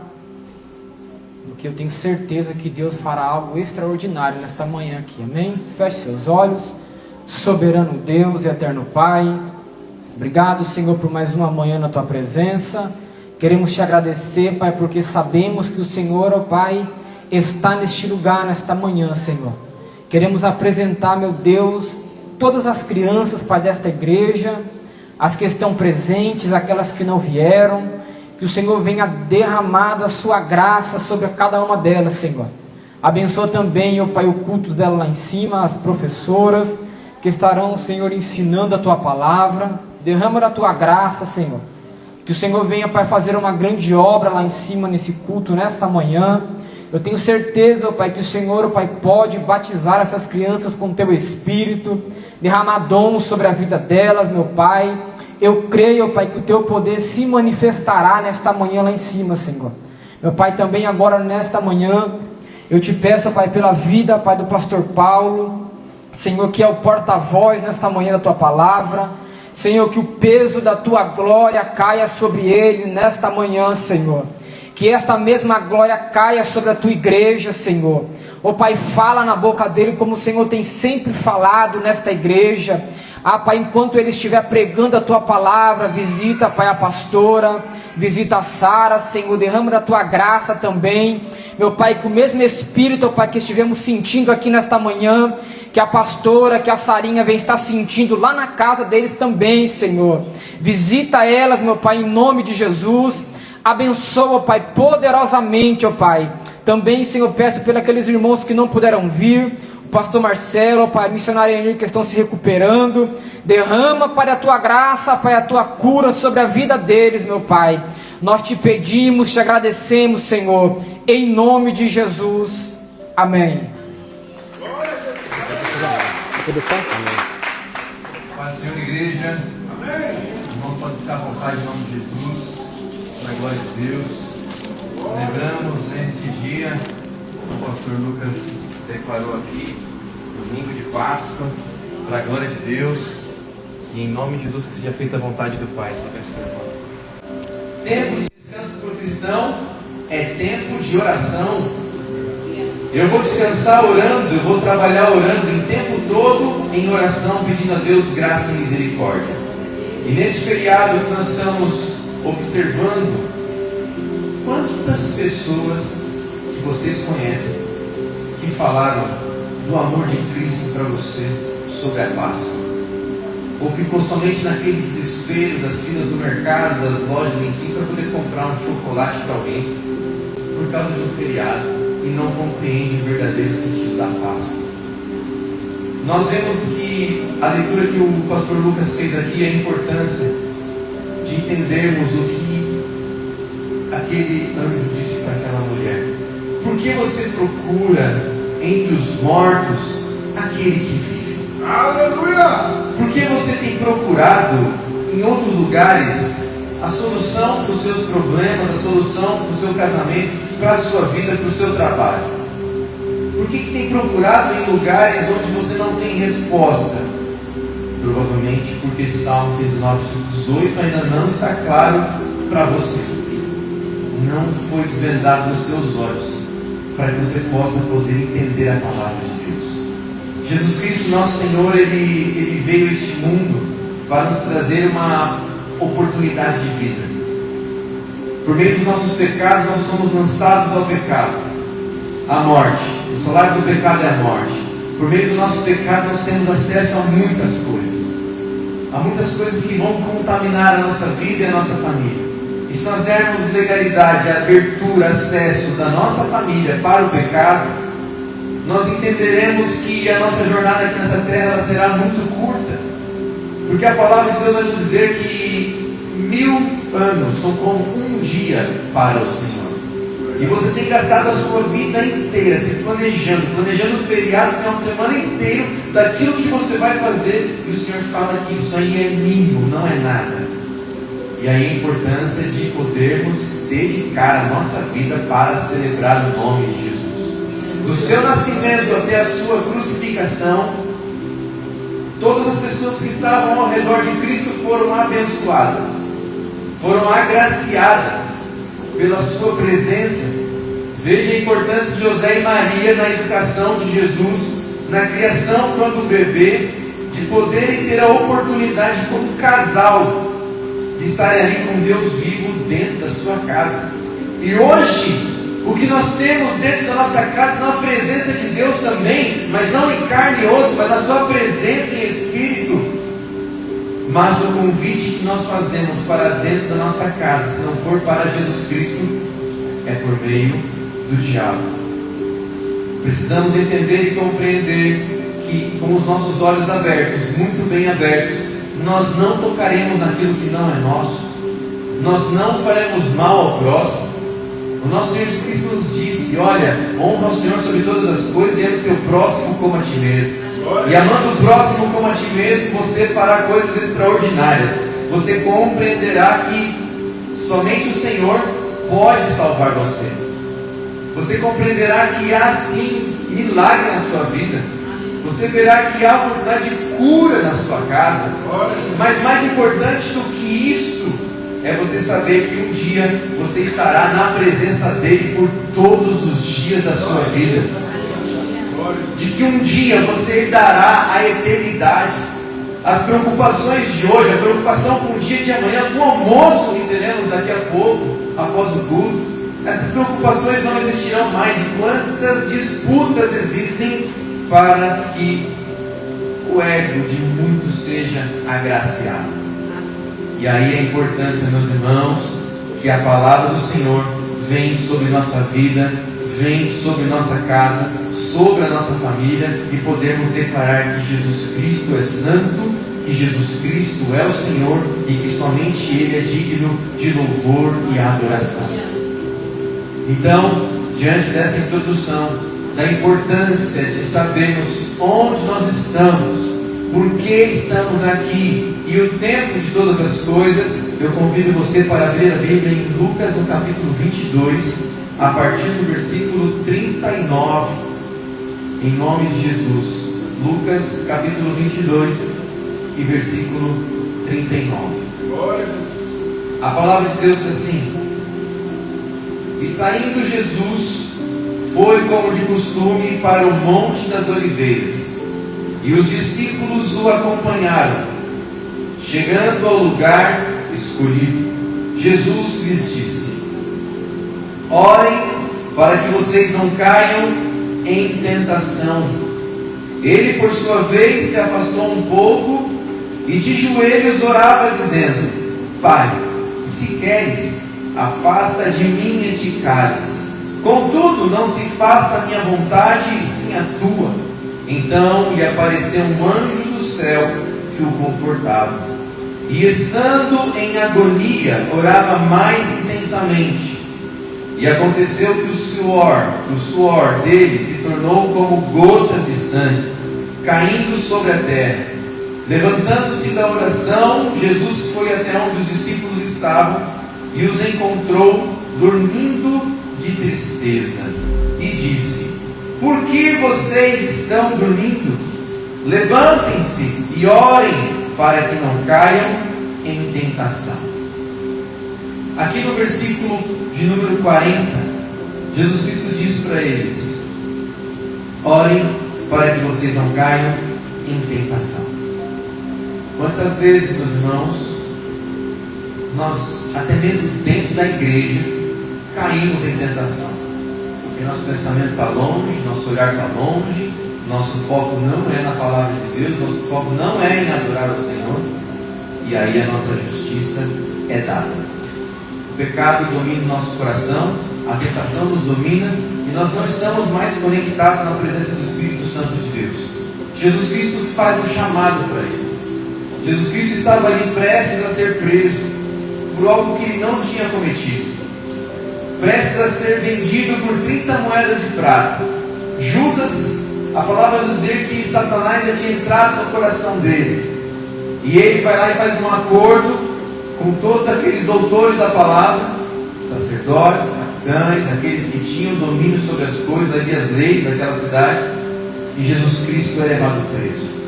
porque eu tenho certeza que Deus fará algo extraordinário nesta manhã aqui, amém? Feche seus olhos. Soberano Deus e eterno Pai, obrigado, Senhor, por mais uma manhã na Tua presença. Queremos Te agradecer, Pai, porque sabemos que o Senhor, ó Pai, está neste lugar, nesta manhã, Senhor. Queremos apresentar, meu Deus, todas as crianças, Pai, desta igreja, as que estão presentes, aquelas que não vieram, que o Senhor venha derramar da Sua graça sobre cada uma delas, Senhor. Abençoa também, ó Pai, o culto dela lá em cima, as professoras que estarão, Senhor, ensinando a Tua palavra. Derrama da Tua graça, Senhor. Que o Senhor venha, Pai, fazer uma grande obra lá em cima nesse culto, nesta manhã. Eu tenho certeza, ó Pai, que o Senhor, ó Pai, pode batizar essas crianças com Teu Espírito, derramar dons sobre a vida delas, meu Pai. Eu creio, ó Pai, que o Teu poder se manifestará nesta manhã lá em cima, Senhor. Meu Pai, também agora nesta manhã, eu Te peço, ó Pai, pela vida, Pai, do pastor Paulo, Senhor, que é o porta-voz nesta manhã da Tua palavra. Senhor, que o peso da Tua glória caia sobre ele nesta manhã, Senhor. Que esta mesma glória caia sobre a Tua igreja, Senhor. Ó Pai, fala na boca dele como o Senhor tem sempre falado nesta igreja. Ah, Pai, enquanto ele estiver pregando a Tua palavra, visita, Pai, a pastora, visita a Sara, Senhor, derrama da Tua graça também. Meu Pai, que o mesmo Espírito, ó Pai, que estivemos sentindo aqui nesta manhã, que a pastora, que a Sarinha vem estar sentindo lá na casa deles também, Senhor. Visita elas, meu Pai, em nome de Jesus. Abençoa, ó Pai, poderosamente, ó Pai. Também, Senhor, peço pelos aqueles irmãos que não puderam vir, o pastor Marcelo, ó Pai, a missionária Enir, que estão se recuperando. Derrama, Pai, a Tua graça, Pai, a Tua cura sobre a vida deles, meu Pai. Nós Te pedimos, Te agradecemos, Senhor, em nome de Jesus. Amém.
Pai do Senhor, igreja. Amém. Irmãos, podem ficar à vontade em nome de Jesus. Para a glória de Deus. Lembramos nesse dia, o pastor Lucas declarou aqui, domingo de Páscoa, para a glória de Deus. E em nome de Jesus, que seja feita a vontade do Pai. Deus abençoe, irmão.
Tempo de descanso para o cristão é tempo de oração. Eu vou descansar orando, eu vou trabalhar orando o tempo todo em oração, pedindo a Deus graça e misericórdia. E nesse feriado que nós estamos observando, quantas pessoas que vocês conhecem que falaram do amor de Cristo para você sobre a Páscoa? Ou ficou somente naquele desespero das filas do mercado, das lojas, enfim, para poder comprar um chocolate para alguém por causa de um feriado e não compreende o verdadeiro sentido da Páscoa? Nós vemos que a leitura que o pastor Lucas fez aqui, a importância de entendermos o que aquele anjo disse para aquela mulher. Por que você procura entre os mortos aquele que vive?
Aleluia!
Por que você tem procurado em outros lugares a solução para os seus problemas, a solução para o seu casamento, para a sua vida, para o seu trabalho? Por que tem procurado em lugares onde você não tem resposta? Provavelmente porque Salmo 109:18 ainda não está claro para você. Não foi desvendado nos seus olhos para que você possa poder entender a palavra de Deus. Jesus Cristo, nosso Senhor, Ele veio a este mundo para nos trazer uma oportunidade de vida. Por meio dos nossos pecados, nós somos lançados ao pecado. a morte. O salário do pecado é a morte. Por meio do nosso pecado nós temos acesso a muitas coisas. Há muitas coisas que vão contaminar a nossa vida e a nossa família. E se nós dermos legalidade, abertura, acesso da nossa família para o pecado, nós entenderemos que a nossa jornada aqui nessa terra ela será muito curta. Porque a palavra de Deus vai nos dizer que 1000 anos são como um dia para o Senhor. E você tem gastado a sua vida inteira se planejando feriado, final de semana inteiro, daquilo que você vai fazer. E o Senhor fala que isso aí é mínimo, não é nada. E aí a importância de podermos dedicar a nossa vida para celebrar o nome de Jesus. Do seu nascimento até a sua crucificação, todas as pessoas que estavam ao redor de Cristo foram abençoadas, foram agraciadas pela sua presença. Veja a importância de José e Maria na educação de Jesus, na criação quando bebê, de poderem ter a oportunidade como casal de estarem ali com Deus vivo dentro da sua casa. E hoje, o que nós temos dentro da nossa casa não é a presença de Deus também, mas não em carne e osso, mas a sua presença em espírito. Mas o convite que nós fazemos para dentro da nossa casa, se não for para Jesus Cristo, é por meio do diabo. Precisamos entender e compreender que, com os nossos olhos abertos, muito bem abertos, nós não tocaremos naquilo que não é nosso, nós não faremos mal ao próximo. O nosso Senhor Jesus Cristo nos disse: olha, honra o Senhor sobre todas as coisas e ama o teu próximo como a ti mesmo. E amando o próximo como a ti mesmo, você fará coisas extraordinárias. Você compreenderá que somente o Senhor pode salvar você. Você compreenderá que há sim milagre na sua vida. Você verá que há oportunidade de cura na sua casa. Mas mais importante do que isto é você saber que um dia você estará na presença dele por todos os dias da sua vida. De que um dia você dará a eternidade. As preocupações de hoje, a preocupação com o dia de amanhã, com o almoço que teremos daqui a pouco, após o culto, essas preocupações não existirão mais. E quantas disputas existem para que o ego de muitos seja agraciado. E aí a importância, meus irmãos, que a palavra do Senhor vem sobre nossa vida, vem sobre nossa casa, sobre a nossa família, e podemos declarar que Jesus Cristo é santo, que Jesus Cristo é o Senhor e que somente Ele é digno de louvor e adoração. Então, diante dessa introdução, da importância de sabermos onde nós estamos, por que estamos aqui e o tempo de todas as coisas, eu convido você para abrir a Bíblia em Lucas, no capítulo 22, a partir do versículo 39, em nome de Jesus. Lucas, capítulo 22 e versículo 39. A palavra de Deus diz assim: e saindo Jesus, foi como de costume para o Monte das Oliveiras, e os discípulos o acompanharam. Chegando ao lugar escolhido, Jesus lhes disse: orem para que vocês não caiam em tentação. Ele, por sua vez, se afastou um pouco e de joelhos orava, dizendo: Pai, se queres, afasta de mim este cálice. Contudo, não se faça a minha vontade, e sim a tua. Então lhe apareceu um anjo do céu que o confortava. E estando em agonia, orava mais intensamente. E aconteceu que o suor dele se tornou como gotas de sangue, caindo sobre a terra. Levantando-se da oração, Jesus foi até onde os discípulos estavam e os encontrou dormindo de tristeza. E disse: por que vocês estão dormindo? Levantem-se e orem para que não caiam em tentação. Aqui no versículo de número 40, Jesus Cristo diz para eles: orem para que vocês não caiam em tentação. Quantas vezes, meus irmãos, nós, até mesmo dentro da igreja, caímos em tentação? porque nosso pensamento está longe, nosso olhar está longe, nosso foco não é na palavra de Deus, nosso foco não é em adorar o Senhor, e aí a nossa justiça é dada. O pecado domina o nosso coração, a tentação nos domina, e nós não estamos mais conectados na presença do Espírito Santo de Deus. Jesus Cristo faz um chamado para eles. Jesus Cristo estava ali prestes a ser preso por algo que ele não tinha cometido, prestes a ser vendido por 30 moedas de prata. Judas, a palavra nos diz que Satanás já tinha entrado no coração dele, e ele vai lá e faz um acordo com todos aqueles doutores da palavra, sacerdotes, capitães, aqueles que tinham domínio sobre as coisas ali, as leis daquela cidade, e Jesus Cristo é levado preso.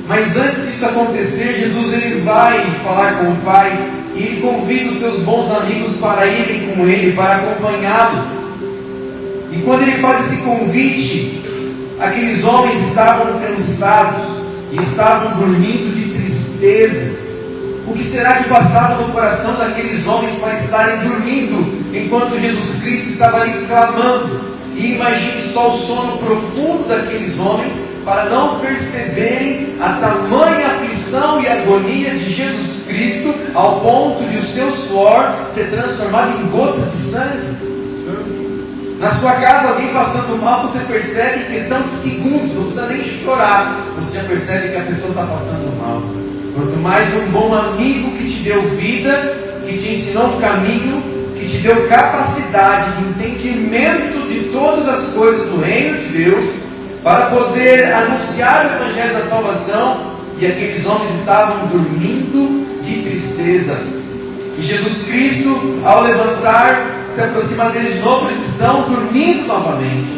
Mas antes disso acontecer, Jesus ele vai falar com o Pai, e ele convida os seus bons amigos para irem com ele, para acompanhá-lo. E quando ele faz esse convite, aqueles homens estavam cansados e estavam dormindo de tristeza. O que será que passava no coração daqueles homens para estarem dormindo enquanto Jesus Cristo estava ali clamando? E imagine só o sono profundo daqueles homens, para não perceberem a tamanha aflição e agonia de Jesus Cristo, ao ponto de o seu suor ser transformado em gotas de sangue. Na sua casa, alguém passando mal, você percebe em questão de segundos, não precisa nem chorar, você já percebe que a pessoa está passando mal. Quanto mais um bom amigo que te deu vida, que te ensinou um caminho, que te deu capacidade de entendimento de todas as coisas do reino de Deus, para poder anunciar o Evangelho da salvação. E aqueles homens estavam dormindo de tristeza. E Jesus Cristo, ao levantar, se aproxima deles de novo, eles estão dormindo novamente.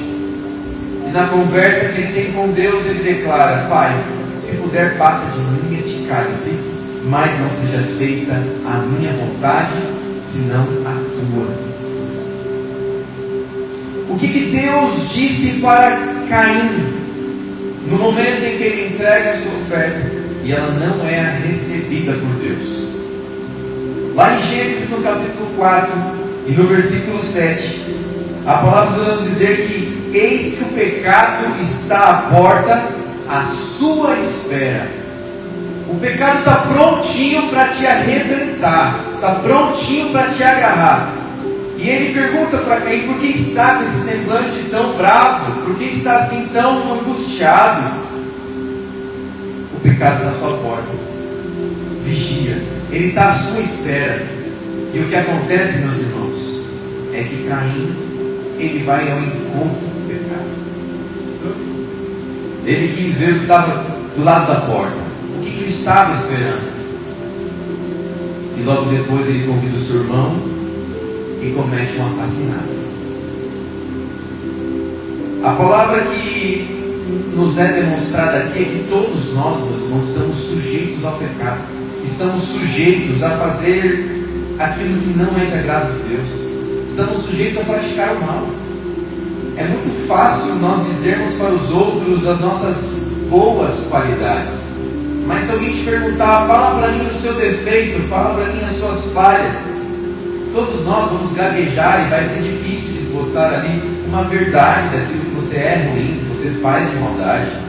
E na conversa que ele tem com Deus, ele declara: Pai, se puder, passa de mim este cálice, mas não seja feita a minha vontade, senão a tua. O que Deus disse para Caim no momento em que ele entrega a sua oferta e ela não é recebida por Deus? Lá em Gênesis, no capítulo 4 e no versículo 7, a palavra vai dizer que eis que o pecado está à porta, à sua espera. O pecado está prontinho para te arrebentar, está prontinho para te agarrar. E ele pergunta para Caim: por que está com esse semblante tão bravo? Por que está assim tão angustiado? O pecado está à sua porta. Vigia. Ele está à sua espera. E o que acontece, meus irmãos, é que Caim, ele vai ao encontro do pecado. Ele quis ver o que estava do lado da porta. O que ele estava esperando? E logo depois ele convida o seu irmão e comete um assassinato. A palavra que nos é demonstrada aqui é que todos nós, meus irmãos, estamos sujeitos ao pecado. Estamos sujeitos a fazer aquilo que não é de agrado de Deus. Estamos sujeitos a praticar o mal. É muito fácil nós dizermos para os outros as nossas boas qualidades, mas se alguém te perguntar: fala para mim o seu defeito, fala para mim as suas falhas, todos nós vamos gaguejar e vai ser difícil de esboçar ali uma verdade daquilo que você é ruim, que você faz de maldade.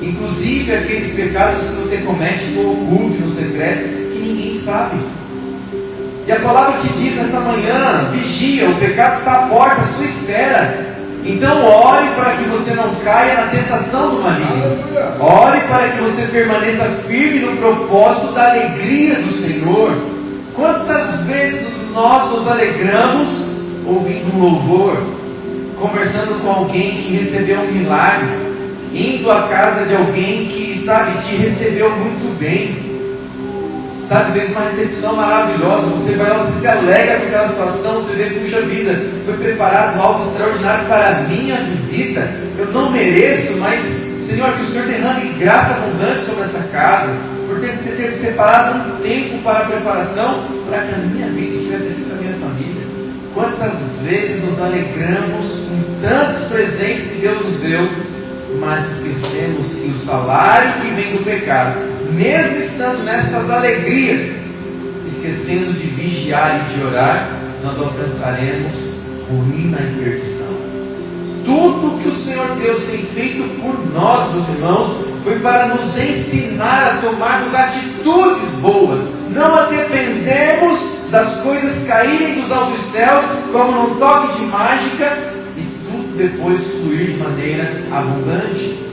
Inclusive aqueles pecados que você comete no oculto e no secreto, que ninguém sabe. E a palavra te diz nesta manhã: vigia, o pecado está à porta, à sua espera. Então ore para que você não caia na tentação do maligno. Ore para que você permaneça firme no propósito da alegria do Senhor. Quantas vezes nós nos alegramos ouvindo um louvor, conversando com alguém que recebeu um milagre, indo à casa de alguém que, sabe, te recebeu muito bem, sabe, fez uma recepção maravilhosa, você vai lá, você se alegra com aquela situação, você vê: puxa vida, foi preparado algo extraordinário para a minha visita, eu não mereço, mas Senhor, que o Senhor derrame graça abundante sobre esta casa, por ter separado um tempo para a preparação, para que a minha vida estivesse aqui com a minha família. Quantas vezes nos alegramos com tantos presentes que Deus nos deu, mas esquecemos que o salário que vem do pecado, mesmo estando nestas alegrias, esquecendo de vigiar e de orar, nós alcançaremos ruína e perdição. tudo que o Senhor Deus tem feito por nós, meus irmãos, foi para nos ensinar a tomarmos atitudes boas, não a dependermos das coisas caírem dos altos céus, como num toque de mágica, e tudo depois fluir de maneira abundante.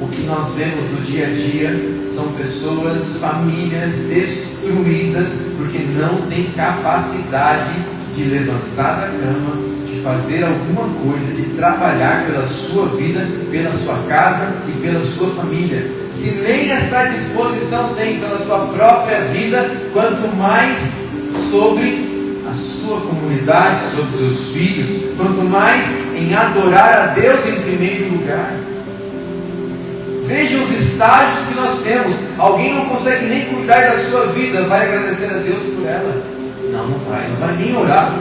O que nós vemos no dia a dia são pessoas, famílias destruídas, porque não têm capacidade de levantar da cama, de fazer alguma coisa, de trabalhar pela sua vida, pela sua casa e pela sua família. Se nem essa disposição tem pela sua própria vida, quanto mais sobre a sua comunidade, sobre seus filhos, quanto mais em adorar a Deus em primeiro lugar. Veja os estágios que nós temos. Alguém não consegue nem cuidar da sua vida, vai agradecer a Deus por ela? Não vai nem orar.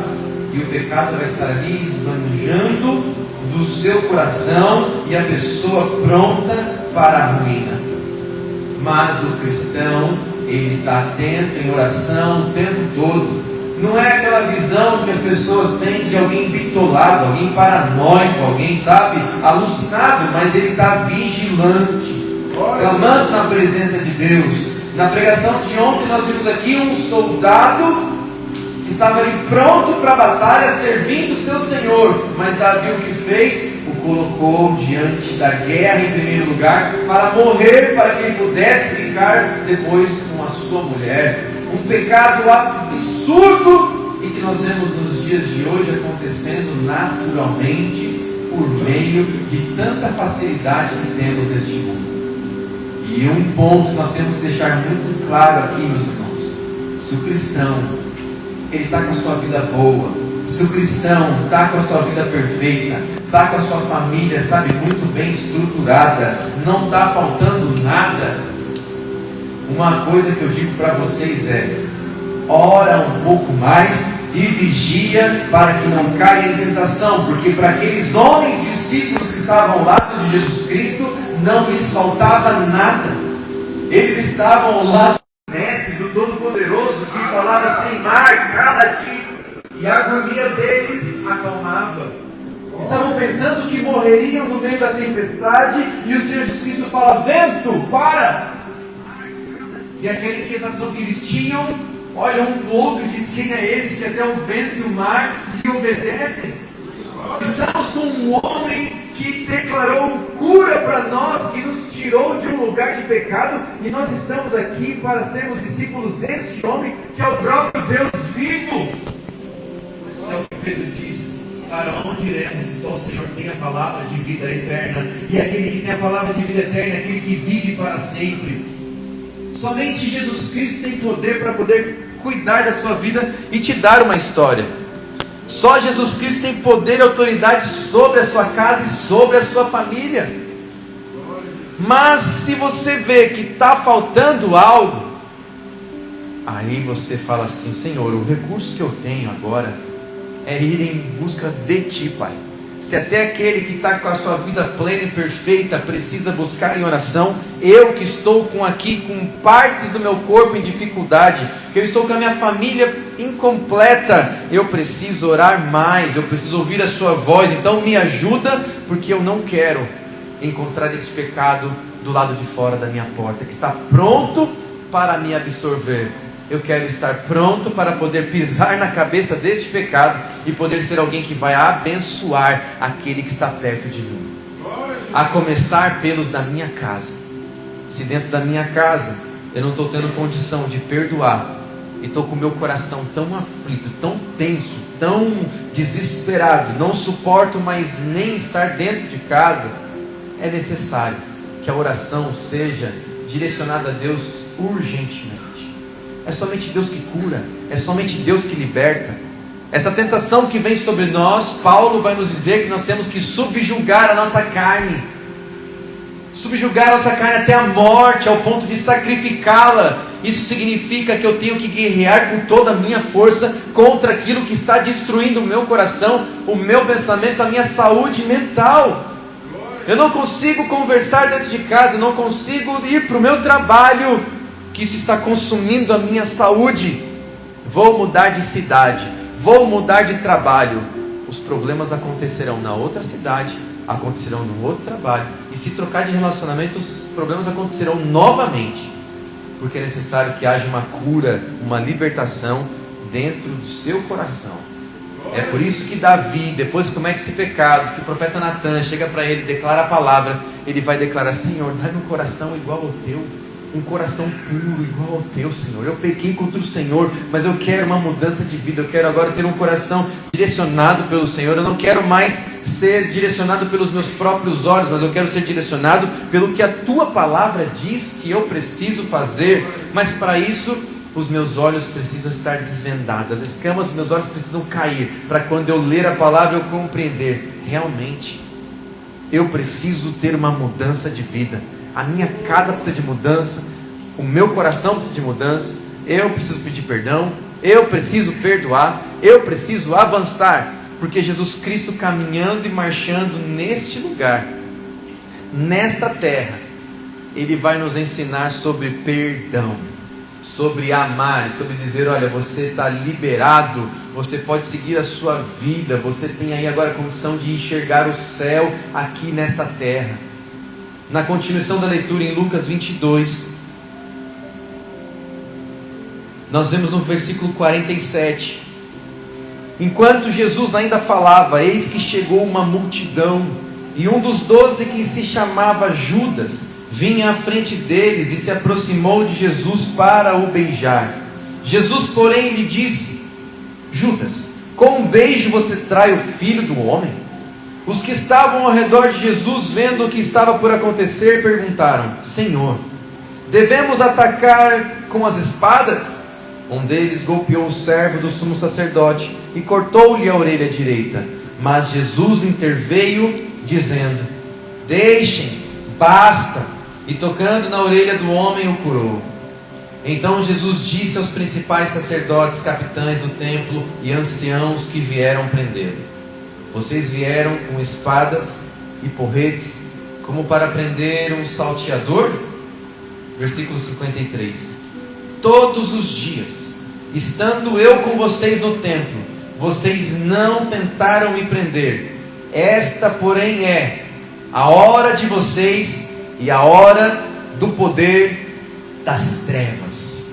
E o pecado vai estar ali esbanjando do seu coração e a pessoa pronta para a ruína. Mas o cristão, ele está atento em oração o tempo todo. Não é aquela visão que as pessoas têm de alguém bitolado, alguém paranoico, alguém, sabe, alucinado, mas ele está vigilante, clamando na presença de Deus. Na pregação de ontem nós vimos aqui um soldado que estava ali pronto para a batalha, servindo o seu Senhor, mas Davi o que fez? O colocou diante da guerra em primeiro lugar, para morrer, para que ele pudesse ficar depois com a sua mulher. Um pecado absurdo e que nós vemos nos dias de hoje acontecendo naturalmente por meio de tanta facilidade que temos neste mundo. E um ponto que nós temos que deixar muito claro aqui, meus irmãos: se o cristão ele está com a sua vida boa, se o cristão está com a sua vida perfeita, está com a sua família, sabe, muito bem estruturada, não está faltando nada, uma coisa que eu digo para vocês é: ora um pouco mais e vigia para que não caia em tentação, porque para aqueles homens discípulos que estavam ao lado de Jesus Cristo não lhes faltava nada. Eles estavam ao lado do Mestre, do Todo-Poderoso, que falava assim: mar, cala-te, e a agonia deles acalmava. Estavam pensando que morreriam no meio da tempestade, e o Senhor Jesus Cristo fala: vento, para! E aquela inquietação que eles tinham, olha um do outro e diz: quem é esse que até o vento e o mar lhe obedecem? Estamos com um homem que declarou cura para nós, que nos tirou de um lugar de pecado, e nós estamos aqui para sermos discípulos deste homem, que é o próprio Deus vivo. É o que Pedro diz: para onde iremos se só o Senhor tem a palavra de vida eterna? E aquele que tem a palavra de vida eterna é aquele que vive para sempre. Somente Jesus Cristo tem poder para poder cuidar da sua vida e te dar uma história. Só Jesus Cristo tem poder e autoridade sobre a sua casa e sobre a sua família. Mas se você vê que está faltando algo, aí você fala assim: Senhor, o recurso que eu tenho agora é ir em busca de Ti, Pai. Se até aquele que está com a sua vida plena e perfeita precisa buscar em oração, eu que estou com partes do meu corpo em dificuldade, que eu estou com a minha família incompleta, eu preciso orar mais, eu preciso ouvir a sua voz. Então me ajuda, porque eu não quero encontrar esse pecado do lado de fora da minha porta, que está pronto para me absorver. Eu quero estar pronto para poder pisar na cabeça deste pecado e poder ser alguém que vai abençoar aquele que está perto de mim. A começar pelos da minha casa. Se dentro da minha casa eu não estou tendo condição de perdoar, e estou com o meu coração tão aflito, tão tenso, tão desesperado, não suporto mais nem estar dentro de casa, é necessário que a oração seja direcionada a Deus urgentemente. É somente Deus que cura, é somente Deus que liberta. Essa tentação que vem sobre nós, Paulo vai nos dizer que nós temos que subjugar a nossa carne. Subjugar a nossa carne até a morte, ao ponto de sacrificá-la. Isso significa que eu tenho que guerrear com toda a minha força contra aquilo que está destruindo o meu coração, o meu pensamento, a minha saúde mental. Eu não consigo conversar dentro de casa, eu não consigo ir para o meu trabalho, que isso está consumindo a minha saúde. Vou mudar de cidade, vou mudar de trabalho. Os problemas acontecerão na outra cidade, acontecerão no outro trabalho. E se trocar de relacionamento, os problemas acontecerão novamente. Porque é necessário que haja uma cura, uma libertação dentro do seu coração. É por isso que Davi, depois que comete esse pecado, que o profeta Natan chega para ele, declara a palavra, ele vai declarar: Senhor, dá-me um coração igual ao teu, um coração puro igual ao teu, Senhor. Eu pequei contra o Senhor, mas eu quero uma mudança de vida. Eu quero agora ter um coração direcionado pelo Senhor. Eu não quero mais ser direcionado pelos meus próprios olhos, mas eu quero ser direcionado pelo que a tua palavra diz que eu preciso fazer. Mas para isso, os meus olhos precisam estar desvendados, as escamas dos meus olhos precisam cair, para quando eu ler a palavra eu compreender, realmente, eu preciso ter uma mudança de vida. A minha casa precisa de mudança, o meu coração precisa de mudança, eu preciso pedir perdão, eu preciso perdoar, eu preciso avançar, porque Jesus Cristo caminhando e marchando neste lugar, nesta terra, Ele vai nos ensinar sobre perdão, sobre amar, sobre dizer: olha, você está liberado, você pode seguir a sua vida, você tem aí agora a condição de enxergar o céu aqui nesta terra. Na continuação da leitura em Lucas 22, nós vemos no versículo 47: enquanto Jesus ainda falava, eis que chegou uma multidão, e um dos 12, que se chamava Judas, vinha à frente deles e se aproximou de Jesus para o beijar. Jesus, porém, lhe disse: Judas, com um beijo você trai o Filho do Homem? Os que estavam ao redor de Jesus, vendo o que estava por acontecer, perguntaram: Senhor, devemos atacar com as espadas? Um deles golpeou o servo do sumo sacerdote e cortou-lhe a orelha direita. Mas Jesus interveio, dizendo: deixem, basta. E tocando na orelha do homem, o curou. Então Jesus disse aos principais sacerdotes, capitães do templo e anciãos que vieram prendê-lo: vocês vieram com espadas e porretes, como para prender um salteador? Versículo 53: todos os dias, estando eu com vocês no templo, vocês não tentaram me prender. Esta, porém, é a hora de vocês e a hora do poder das trevas.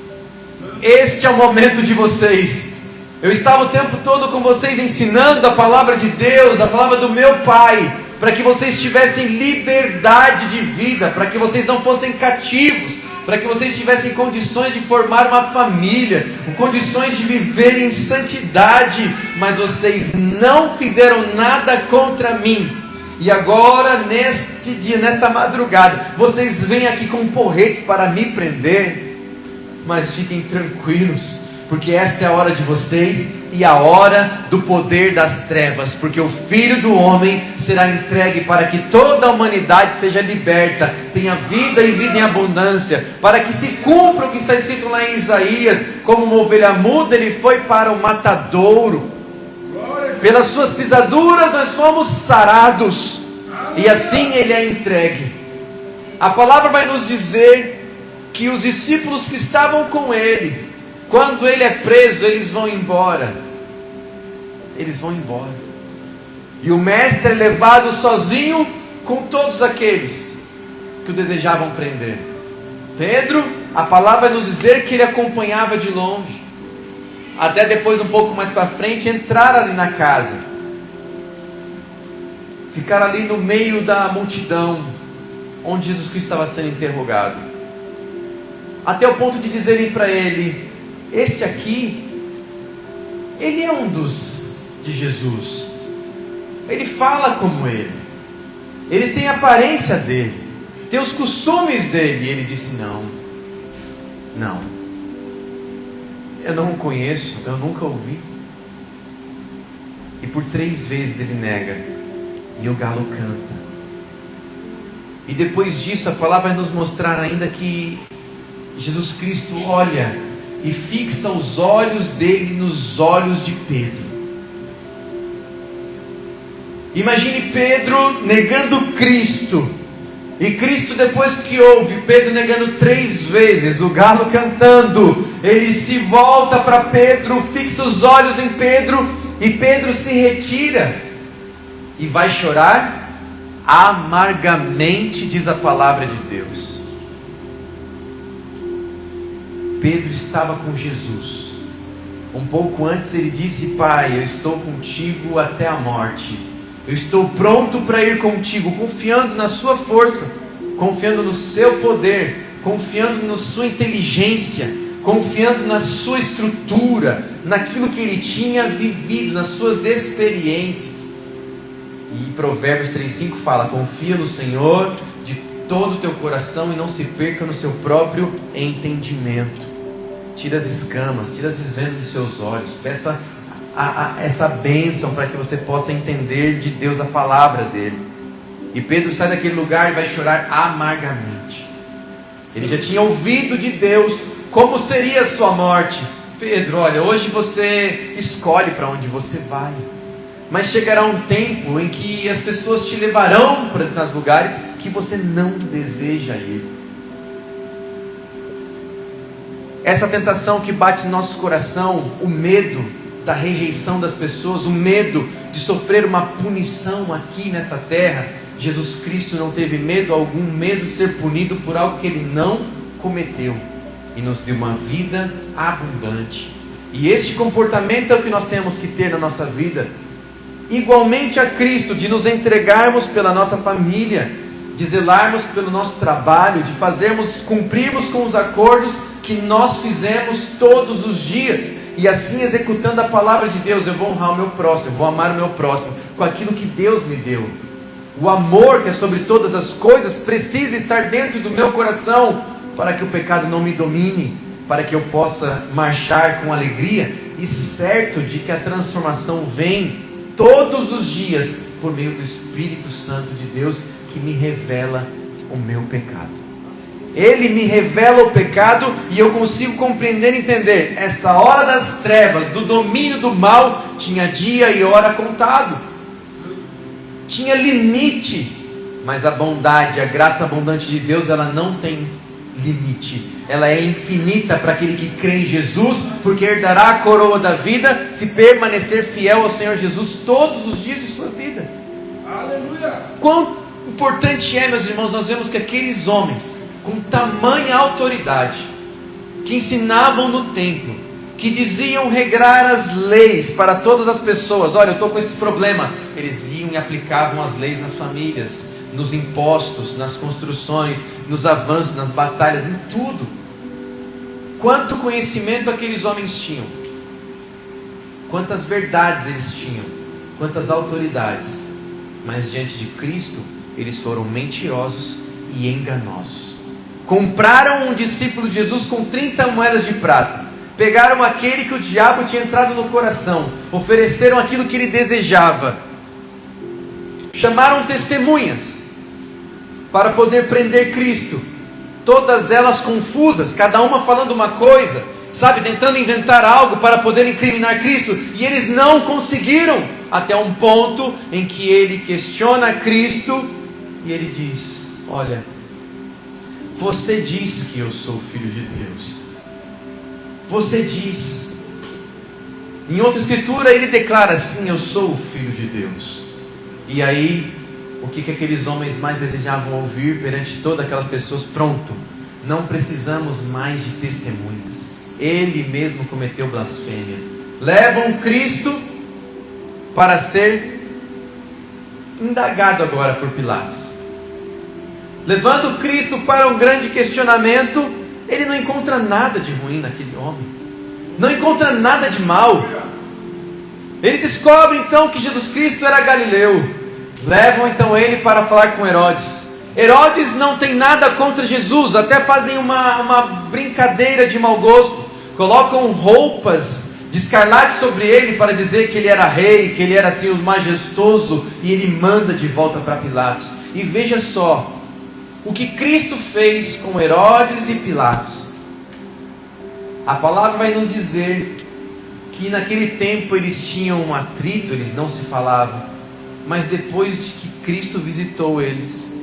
Este é o momento de vocês. Eu estava o tempo todo com vocês ensinando a palavra de Deus, a palavra do meu Pai, para que vocês tivessem liberdade de vida, para que vocês não fossem cativos, para que vocês tivessem condições de formar uma família, condições de viver em santidade, mas vocês não fizeram nada contra mim. E agora, neste dia, nesta madrugada, vocês vêm aqui com porretes para me prender. Mas fiquem tranquilos, porque esta é a hora de vocês e a hora do poder das trevas, porque o Filho do Homem será entregue para que toda a humanidade seja liberta, tenha vida e vida em abundância, para que se cumpra o que está escrito lá em Isaías: como uma ovelha muda, ele foi para o matadouro, pelas suas pisaduras nós fomos sarados, e assim ele é entregue. A palavra vai nos dizer que os discípulos que estavam com ele, quando ele é preso, eles vão embora. Eles vão embora. E o mestre é levado sozinho com todos aqueles que o desejavam prender. Pedro, a palavra vai nos dizer que ele acompanhava de longe. Até depois, um pouco mais para frente, entrar ali na casa, ficar ali no meio da multidão, onde Jesus Cristo estava sendo interrogado, até o ponto de dizerem para ele: este aqui, ele é um dos de Jesus, ele fala como ele tem a aparência dele, tem os costumes dele. E ele disse: não, eu não o conheço, eu nunca ouvi. E por 3 vezes ele nega, e o galo canta. E depois disso, a palavra vai nos mostrar ainda que Jesus Cristo olha e fixa os olhos dele nos olhos de Pedro. Imagine Pedro negando Cristo, e Cristo, depois que ouve Pedro negando 3 vezes, o galo cantando, ele se volta para Pedro, fixa os olhos em Pedro, e Pedro se retira e vai chorar. amargamente, diz a palavra de Deus. Pedro estava com Jesus. Um pouco antes ele disse: Pai, eu estou contigo até a morte. Eu estou pronto para ir contigo, confiando na sua força, confiando no seu poder, confiando na sua inteligência, confiando na sua estrutura, naquilo que ele tinha vivido, nas suas experiências. E Provérbios 3,5 fala: confia no Senhor de todo o teu coração e não se perca no seu próprio entendimento. Tira as escamas, tira as desvendas dos seus olhos, peça essa bênção para que você possa entender de Deus a palavra dele. E Pedro sai daquele lugar e vai chorar amargamente. Ele já tinha ouvido de Deus como seria a sua morte. Pedro, olha, hoje você escolhe para onde você vai, mas chegará um tempo em que as pessoas te levarão para os lugares que você não deseja ir. Essa tentação que bate no nosso coração, o medo da rejeição das pessoas, o medo de sofrer uma punição aqui nesta terra. Jesus Cristo não teve medo algum, mesmo de ser punido por algo que ele não cometeu, e nos deu uma vida abundante. E este comportamento é o que nós temos que ter na nossa vida, igualmente a Cristo, de nos entregarmos pela nossa família, de zelarmos pelo nosso trabalho, de cumprirmos com os acordos que nós fizemos todos os dias, e assim executando a palavra de Deus. Eu vou honrar o meu próximo, vou amar o meu próximo com aquilo que Deus me deu. O amor, que é sobre todas as coisas, precisa estar dentro do meu coração, para que o pecado não me domine, para que eu possa marchar com alegria, e certo de que a transformação vem todos os dias, por meio do Espírito Santo de Deus, que me revela o meu pecado. Ele me revela o pecado, e eu consigo compreender e entender. Essa hora das trevas, do domínio do mal, tinha dia e hora contado, tinha limite. Mas a bondade, a graça abundante de Deus, ela não tem limite. Ela é infinita para aquele que crê em Jesus, porque herdará a coroa da vida se permanecer fiel ao Senhor Jesus todos os dias de sua vida.
Aleluia!
Quão importante é, meus irmãos, nós vemos que aqueles homens com tamanha autoridade, que ensinavam no templo, que diziam regrar as leis para todas as pessoas. Olha, eu estou com esse problema. Eles iam e aplicavam as leis nas famílias, nos impostos, nas construções, nos avanços, nas batalhas, em tudo. Quanto conhecimento aqueles homens tinham, quantas verdades eles tinham, quantas autoridades. Mas diante de Cristo, eles foram mentirosos e enganosos. Compraram um discípulo de Jesus com 30 moedas de prata. Pegaram aquele que o diabo tinha entrado no coração, ofereceram aquilo que ele desejava, chamaram testemunhas para poder prender Cristo, todas elas confusas, cada uma falando uma coisa, tentando inventar algo para poder incriminar Cristo, e eles não conseguiram, até um ponto em que ele questiona Cristo, e ele diz: olha, você diz que eu sou filho de Deus, você diz. Em outra escritura ele declara: sim, eu sou o filho de Deus. E aí, o que aqueles homens mais desejavam ouvir perante todas aquelas pessoas? Pronto, não precisamos mais de testemunhas, ele mesmo cometeu blasfêmia. Levam Cristo para ser indagado agora por Pilatos. Levando Cristo para um grande questionamento, ele não encontra nada de ruim naquele homem, não encontra nada de mal. Ele descobre então que Jesus Cristo era galileu. Levam então ele para falar com Herodes. Herodes não tem nada contra Jesus, até fazem uma brincadeira de mau gosto, colocam roupas de escarlate sobre ele para dizer que ele era rei, que ele era assim o majestoso, e ele manda de volta para Pilatos. E veja só o que Cristo fez com Herodes e Pilatos. A palavra vai nos dizer que naquele tempo eles tinham um atrito, eles não se falavam, mas depois de que Cristo visitou eles,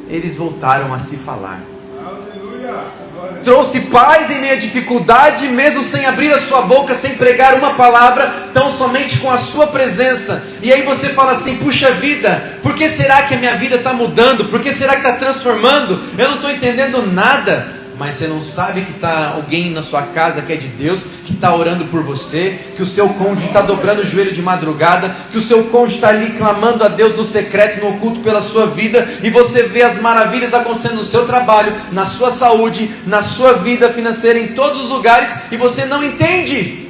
eles voltaram a se falar. Aleluia. Trouxe paz em meio à dificuldade, mesmo sem abrir a sua boca, sem pregar uma palavra, tão somente com a sua presença. E aí você fala assim: puxa vida, por que será que a minha vida está mudando? Por que será que está transformando? Eu não estou entendendo nada. Mas você não sabe que está alguém na sua casa que é de Deus, que está orando por você, que o seu cônjuge está dobrando o joelho de madrugada, que o seu cônjuge está ali clamando a Deus no secreto, no oculto pela sua vida, e você vê as maravilhas acontecendo no seu trabalho, na sua saúde, na sua vida financeira, em todos os lugares, e você não entende.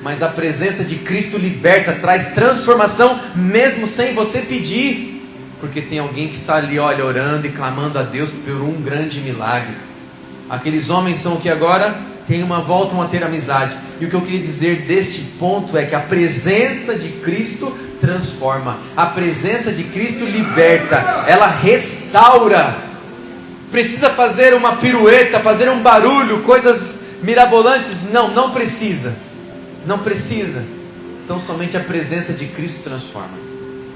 Mas a presença de Cristo liberta, traz transformação, mesmo sem você pedir, porque tem alguém que está ali, olha, orando e clamando a Deus por um grande milagre. Aqueles homens são o que agora? Voltam a ter amizade. E o que eu queria dizer deste ponto é que a presença de Cristo transforma. A presença de Cristo liberta. Ela restaura. Precisa fazer uma pirueta, fazer um barulho, coisas mirabolantes? Não precisa. Não precisa. Então somente a presença de Cristo transforma.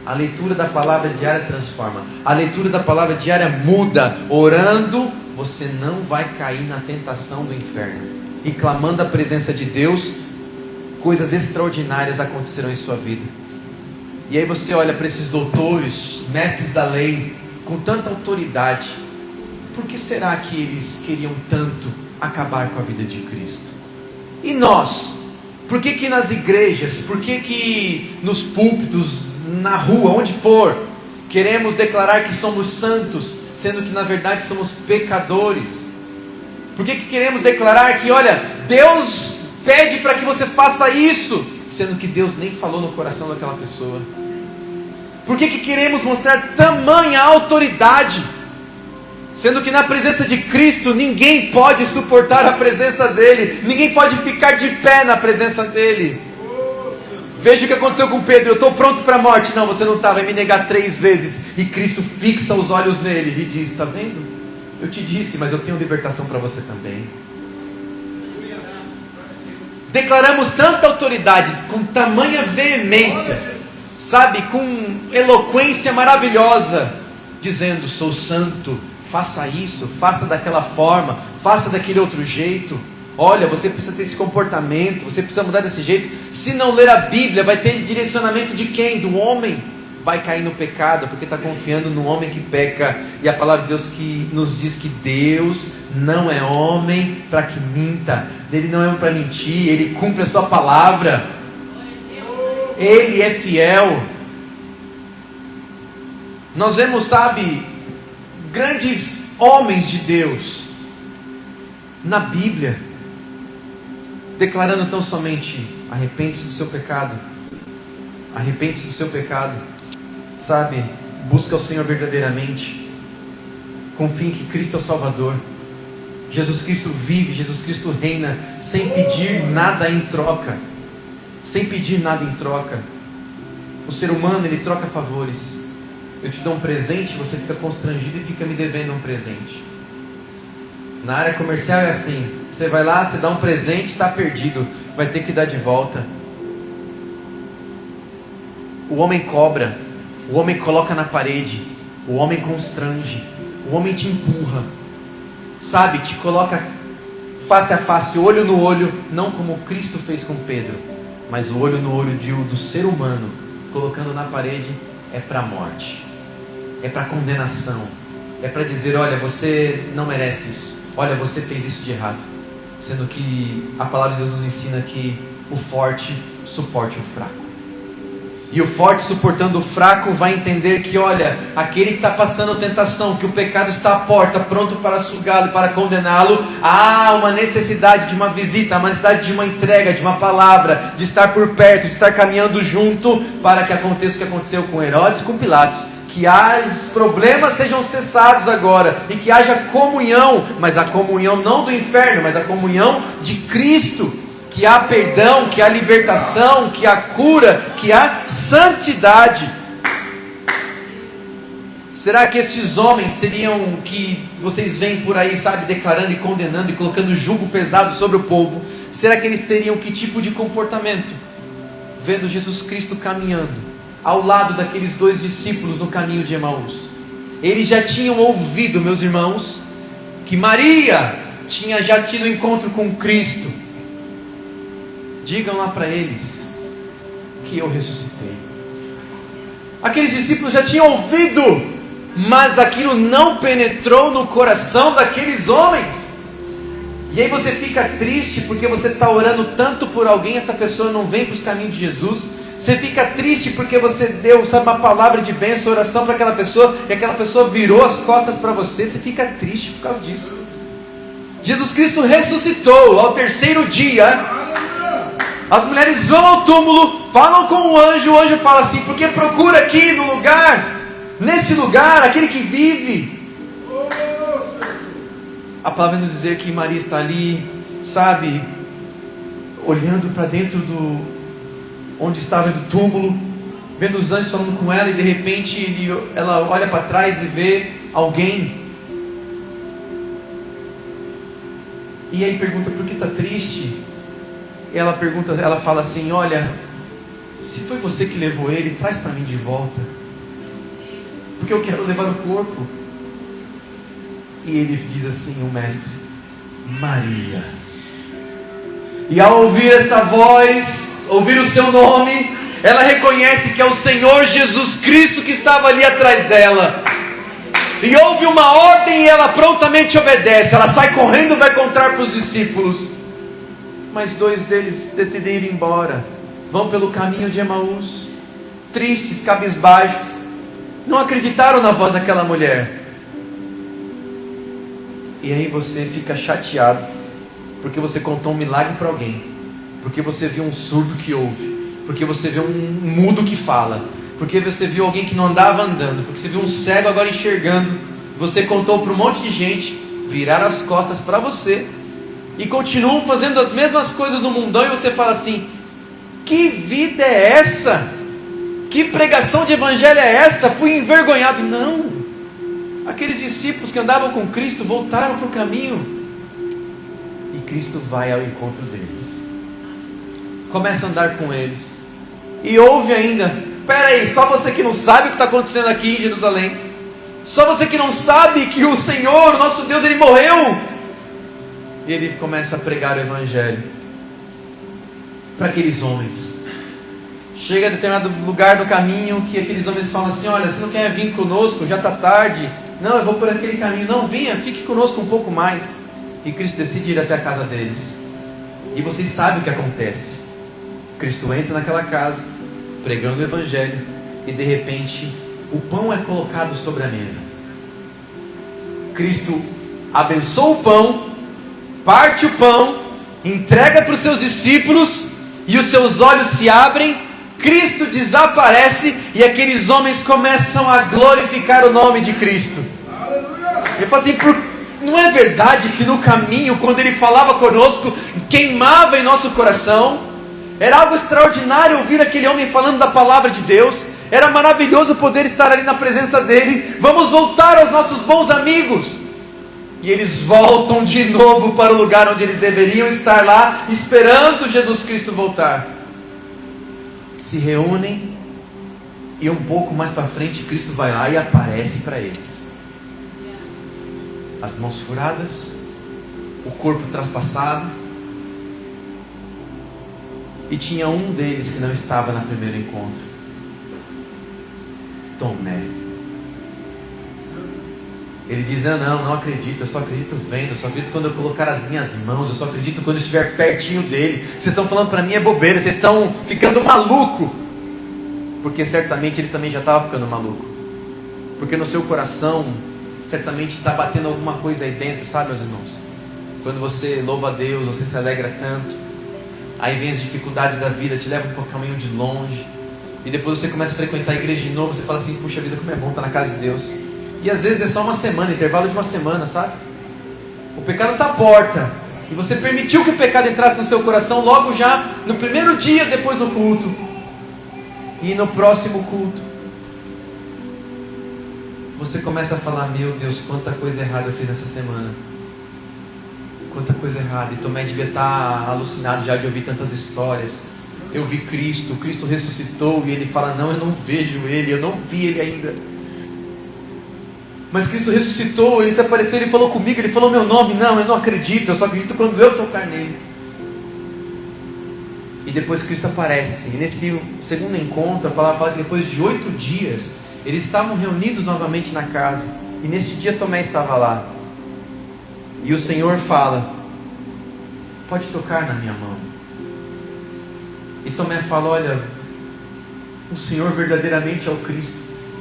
A leitura da palavra diária transforma. A leitura da palavra diária muda. Orando, você não vai cair na tentação do inferno. E clamando a presença de Deus, coisas extraordinárias acontecerão em sua vida. E aí você olha para esses doutores, mestres da lei, com tanta autoridade. Por que será que eles queriam tanto acabar com a vida de Cristo? E nós? Por que nas igrejas, por que nos púlpitos, na rua, onde for, queremos declarar que somos santos, sendo que na verdade somos pecadores? Por que queremos declarar que, olha, Deus pede para que você faça isso, sendo que Deus nem falou no coração daquela pessoa? Por que queremos mostrar tamanha autoridade, sendo que na presença de Cristo ninguém pode suportar a presença dEle, ninguém pode ficar de pé na presença dEle? Veja o que aconteceu com Pedro: eu estou pronto para a morte. Não, você não está, vai me negar 3 vezes. E Cristo fixa os olhos nele e diz: está vendo? Eu te disse, mas eu tenho libertação para você também. Declaramos tanta autoridade, com tamanha veemência, sabe, com eloquência maravilhosa, dizendo: sou santo, faça isso, faça daquela forma, faça daquele outro jeito. Olha, você precisa ter esse comportamento, você precisa mudar desse jeito. Se não ler a Bíblia, vai ter direcionamento de quem? Do homem. Vai cair no pecado, porque está confiando no homem que peca. E a palavra de Deus que nos diz que Deus não é homem para que minta. Ele não é homem para mentir, Ele cumpre a sua palavra. Ele é fiel. Nós vemos, sabe, grandes homens de Deus na Bíblia, declarando tão somente: arrepende-se do seu pecado, arrepende-se do seu pecado, sabe, busca o Senhor verdadeiramente, confie que Cristo é o Salvador, Jesus Cristo vive, Jesus Cristo reina, sem pedir nada em troca, sem pedir nada em troca. O ser humano, ele troca favores. Eu te dou um presente, você fica constrangido e fica me devendo um presente. Na área comercial é assim: você vai lá, você dá um presente, está perdido, vai ter que dar de volta. O homem cobra, o homem coloca na parede, o homem constrange, o homem te empurra, sabe, te coloca face a face, olho no olho, não como Cristo fez com Pedro, mas o olho no olho do ser humano, colocando na parede, é para a morte, é para condenação, é para dizer: olha, você não merece isso, olha, você fez isso de errado. Sendo que a palavra de Deus nos ensina que o forte suporte o fraco. E o forte suportando o fraco vai entender que, olha, aquele que está passando tentação, que o pecado está à porta, pronto para sugá-lo, para condená-lo, há uma necessidade de uma visita, uma necessidade de uma entrega, de uma palavra, de estar por perto, de estar caminhando junto, para que aconteça o que aconteceu com Herodes e com Pilatos. Que os problemas sejam cessados agora, e que haja comunhão, mas a comunhão não do inferno, mas a comunhão de Cristo, que há perdão, que há libertação, que há cura, que há santidade. Será que estes homens teriam, que vocês veem por aí, sabe, declarando e condenando e colocando jugo pesado sobre o povo, será que eles teriam que tipo de comportamento? Vendo Jesus Cristo caminhando ao lado daqueles 2 discípulos no caminho de Emaús. Eles já tinham ouvido, meus irmãos, que Maria tinha já tido encontro com Cristo, digam lá para eles que eu ressuscitei. Aqueles discípulos já tinham ouvido, mas aquilo não penetrou no coração daqueles homens. E aí você fica triste porque você está orando tanto por alguém, essa pessoa não vem para os caminhos de Jesus. Você fica triste porque você deu, sabe, uma palavra de bênção, oração para aquela pessoa, e aquela pessoa virou as costas para você. Você fica triste por causa disso. Jesus Cristo ressuscitou ao terceiro dia. As mulheres vão ao túmulo, falam com o anjo fala assim: porque procura aqui no lugar, nesse lugar, aquele que vive. A palavra vai nos dizer que Maria está ali, sabe, olhando para dentro onde estava do túmulo, vendo os anjos falando com ela, e de repente ela olha para trás e vê alguém. E aí pergunta: por que está triste? Ela fala assim: olha, se foi você que levou ele, traz para mim de volta, porque eu quero levar o corpo. E ele diz assim, o mestre: Maria. E ao ouvir esta voz, ouvir o seu nome, ela reconhece que é o Senhor Jesus Cristo que estava ali atrás dela. E ouve uma ordem e ela prontamente obedece. Ela sai correndo e vai contar para os discípulos. Mas 2 deles decidem ir embora. Vão pelo caminho de Emaús, tristes, cabisbaixos. Não acreditaram na voz daquela mulher. E aí você fica chateado, porque você contou um milagre para alguém, porque você viu um surdo que ouve, porque você viu um mudo que fala, porque você viu alguém que não andava andando, porque você viu um cego agora enxergando. Você contou para um monte de gente, viraram as costas para você e continuam fazendo as mesmas coisas no mundão, e você fala assim: que vida é essa? Que pregação de evangelho é essa? Fui envergonhado. Não. Aqueles discípulos que andavam com Cristo voltaram para o caminho, e Cristo vai ao encontro deles, começa a andar com eles, e ouve ainda: peraí, só você que não sabe o que está acontecendo aqui em Jerusalém, só você que não sabe que o Senhor, o nosso Deus, Ele morreu. E Ele começa a pregar o evangelho para aqueles homens. Chega a determinado lugar do caminho que aqueles homens falam assim: olha, você não quer vir conosco? Já está tarde. Não, eu vou por aquele caminho. Não, venha, fique conosco um pouco mais. E Cristo decide ir até a casa deles. E vocês sabem o que acontece. Cristo entra naquela casa, pregando o evangelho, e de repente o pão é colocado sobre a mesa. Cristo abençoa o pão, parte o pão, entrega para os seus discípulos, e os seus olhos se abrem. Cristo desaparece, e aqueles homens começam a glorificar o nome de Cristo. Ele fala assim: não é verdade que no caminho, quando Ele falava conosco, queimava em nosso coração? Era algo extraordinário ouvir aquele homem falando da palavra de Deus. Era maravilhoso poder estar ali na presença dele. Vamos voltar aos nossos bons amigos. E eles voltam de novo para o lugar onde eles deveriam estar, lá esperando Jesus Cristo voltar. Se reúnem, e um pouco mais para frente Cristo vai lá e aparece para eles. As mãos furadas, o corpo traspassado, e tinha um deles que não estava no primeiro encontro: Tomé. Ele diz: não acredito, eu só acredito vendo, eu só acredito quando eu colocar as minhas mãos, eu só acredito quando eu estiver pertinho dele. Vocês estão falando para mim é bobeira, vocês estão ficando maluco. Porque certamente ele também já estava ficando maluco, porque no seu coração certamente está batendo alguma coisa aí dentro, sabe, meus irmãos? Quando você louva a Deus, você se alegra tanto, aí vem as dificuldades da vida, te levam para um caminho de longe, e depois você começa a frequentar a igreja de novo, você fala assim: puxa vida, como é bom estar na casa de Deus. E às vezes é só uma semana, intervalo de uma semana, sabe? O pecado está à porta, e você permitiu que o pecado entrasse no seu coração logo já no primeiro dia depois do culto. E no próximo culto você começa a falar: meu Deus, quanta coisa errada eu fiz essa semana, quanta coisa errada. E Tomé devia estar alucinado já de ouvir tantas histórias. Eu vi Cristo, Cristo ressuscitou, e ele fala: não, eu não vejo ele, eu não vi ele ainda. Mas Cristo ressuscitou, Ele se apareceu, Ele falou comigo, Ele falou meu nome. Não, eu não acredito, eu só acredito quando eu tocar nele. E depois Cristo aparece. E nesse segundo encontro, a palavra fala que depois de 8 dias, eles estavam reunidos novamente na casa. E nesse dia Tomé estava lá. E o Senhor fala: pode tocar na minha mão. E Tomé fala: olha, o Senhor verdadeiramente é o Cristo.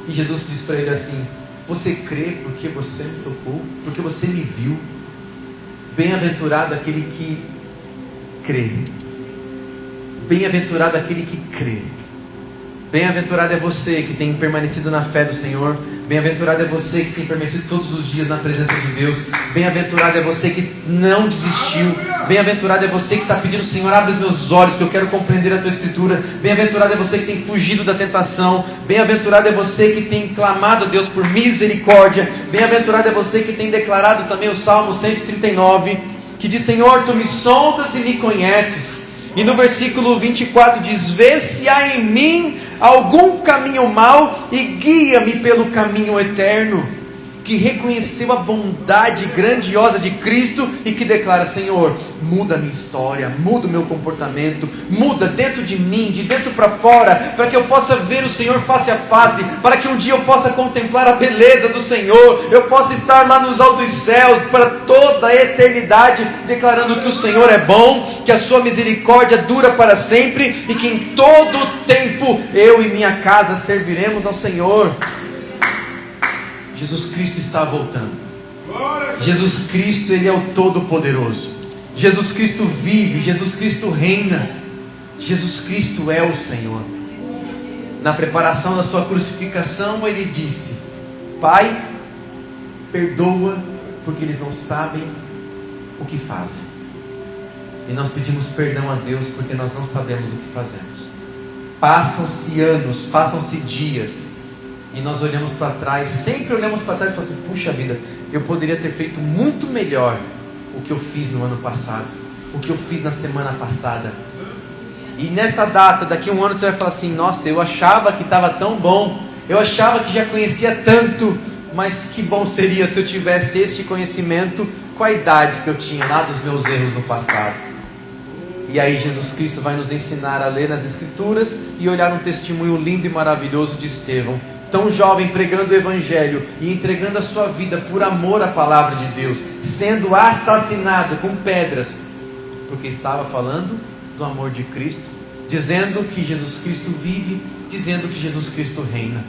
E Jesus diz para ele assim: você crê porque você me tocou, porque você me viu. Bem-aventurado aquele que crê. Bem-aventurado aquele que crê. Bem-aventurado é você que tem permanecido na fé do Senhor. Bem-aventurado é você que tem permanecido todos os dias na presença de Deus. Bem-aventurado é você que não desistiu. Bem-aventurado é você que está pedindo: Senhor, abre os meus olhos que eu quero compreender a Tua Escritura. Bem-aventurado é você que tem fugido da tentação. Bem-aventurado é você que tem clamado a Deus por misericórdia. Bem-aventurado é você que tem declarado também o Salmo 139, que diz: Senhor, Tu me sondas e me conheces. E no versículo 24 diz: vê se há em mim algum caminho mau e guia-me pelo caminho eterno. Que reconheceu a bondade grandiosa de Cristo e que declara: Senhor, muda a minha história, muda o meu comportamento, muda dentro de mim, de dentro para fora, para que eu possa ver o Senhor face a face, para que um dia eu possa contemplar a beleza do Senhor, eu possa estar lá nos altos céus para toda a eternidade, declarando que o Senhor é bom, que a sua misericórdia dura para sempre e que em todo o tempo eu e minha casa serviremos ao Senhor. Jesus Cristo está voltando. Jesus Cristo, Ele é o Todo-Poderoso. Jesus Cristo vive, Jesus Cristo reina. Jesus Cristo é o Senhor. Na preparação da sua crucificação, Ele disse: Pai, perdoa, porque eles não sabem o que fazem. E nós pedimos perdão a Deus, porque nós não sabemos o que fazemos. Passam-se anos, passam-se dias, e nós olhamos para trás, sempre olhamos para trás e falamos assim: puxa vida, eu poderia ter feito muito melhor o que eu fiz no ano passado, o que eu fiz na semana passada. E nesta data, daqui a um ano você vai falar assim: nossa, eu achava que estava tão bom, eu achava que já conhecia tanto, mas que bom seria se eu tivesse este conhecimento com a idade que eu tinha lá dos meus erros no passado. E aí Jesus Cristo vai nos ensinar a ler nas Escrituras e olhar um testemunho lindo e maravilhoso de Estevão, tão jovem, pregando o Evangelho e entregando a sua vida por amor à palavra de Deus, sendo assassinado com pedras, porque estava falando do amor de Cristo, dizendo que Jesus Cristo vive, dizendo que Jesus Cristo reina.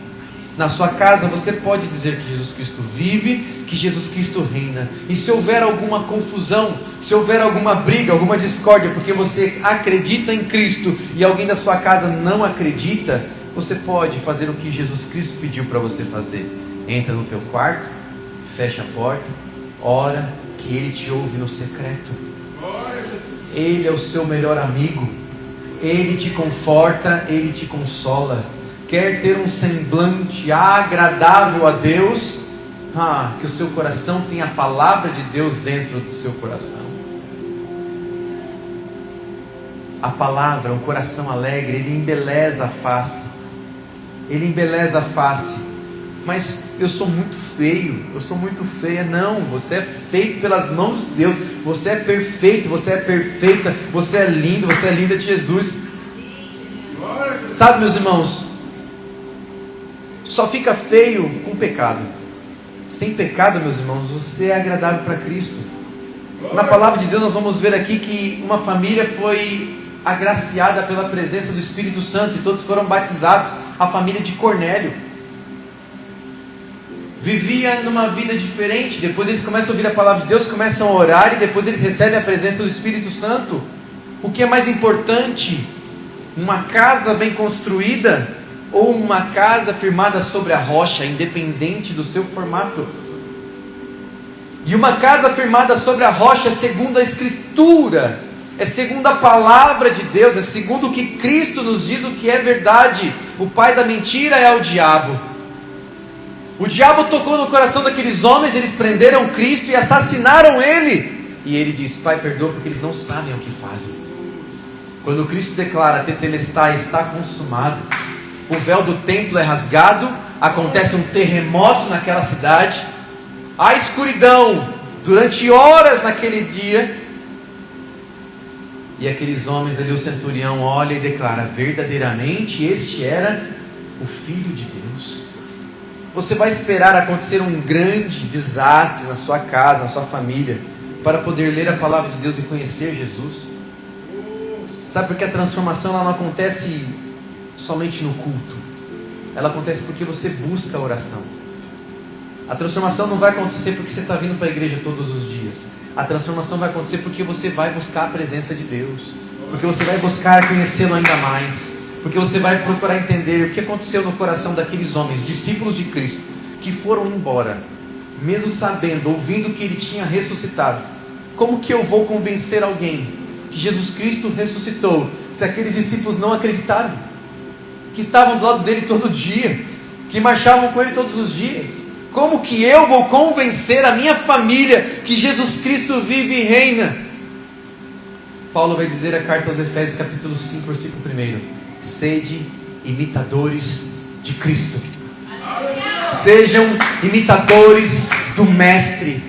Na sua casa você pode dizer que Jesus Cristo vive, que Jesus Cristo reina. E se houver alguma confusão, se houver alguma briga, alguma discórdia, porque você acredita em Cristo e alguém da sua casa não acredita, você pode fazer o que Jesus Cristo pediu para você fazer. Entra no teu quarto, fecha a porta, ora, que Ele te ouve no secreto. Ele é o seu melhor amigo. Ele te conforta, Ele te consola. Quer ter um semblante agradável a Deus? Que o seu coração tenha a palavra de Deus dentro do seu coração. A palavra, um coração alegre, ele embeleza a face. Ele embeleza a face. Mas eu sou muito feio, eu sou muito feia. Não, você é feito pelas mãos de Deus. Você é perfeito, você é perfeita, você é lindo, você é linda de Jesus. Sabe, meus irmãos, só fica feio com pecado. Sem pecado, meus irmãos, você é agradável para Cristo. Na palavra de Deus nós vamos ver aqui que uma família foi agraciada pela presença do Espírito Santo e todos foram batizados. A família de Cornélio vivia numa vida diferente. Depois eles começam a ouvir a palavra de Deus, começam a orar e depois eles recebem a presença do Espírito Santo. O que é mais importante? Uma casa bem construída ou uma casa firmada sobre a rocha, independente do seu formato? E uma casa firmada sobre a rocha, segundo a Escritura, é segundo a palavra de Deus, é segundo o que Cristo nos diz, o que é verdade. O pai da mentira é o diabo. O diabo tocou no coração daqueles homens, eles prenderam Cristo e assassinaram Ele. E Ele diz: Pai, perdoa porque eles não sabem o que fazem. Quando Cristo declara Tetelestai, está consumado, o véu do templo é rasgado, acontece um terremoto naquela cidade, a escuridão durante horas naquele dia. E aqueles homens ali, o centurião olha e declara: verdadeiramente este era o Filho de Deus. Você vai esperar acontecer um grande desastre na sua casa, na sua família, para poder ler a palavra de Deus e conhecer Jesus? Sabe por que a transformação ela não acontece somente no culto? Ela acontece porque você busca a oração. A transformação não vai acontecer porque você está vindo para a igreja todos os dias. A transformação vai acontecer porque você vai buscar a presença de Deus, porque você vai buscar conhecê-lo ainda mais, porque você vai procurar entender o que aconteceu no coração daqueles homens, discípulos de Cristo, que foram embora, mesmo sabendo, ouvindo que Ele tinha ressuscitado. Como que eu vou convencer alguém que Jesus Cristo ressuscitou, se aqueles discípulos não acreditaram? Que estavam do lado dele todo dia, que marchavam com ele todos os dias. Como que eu vou convencer a minha família que Jesus Cristo vive e reina? Paulo vai dizer a carta aos Efésios capítulo 5, versículo 1: sede imitadores de Cristo. Sejam imitadores do Mestre,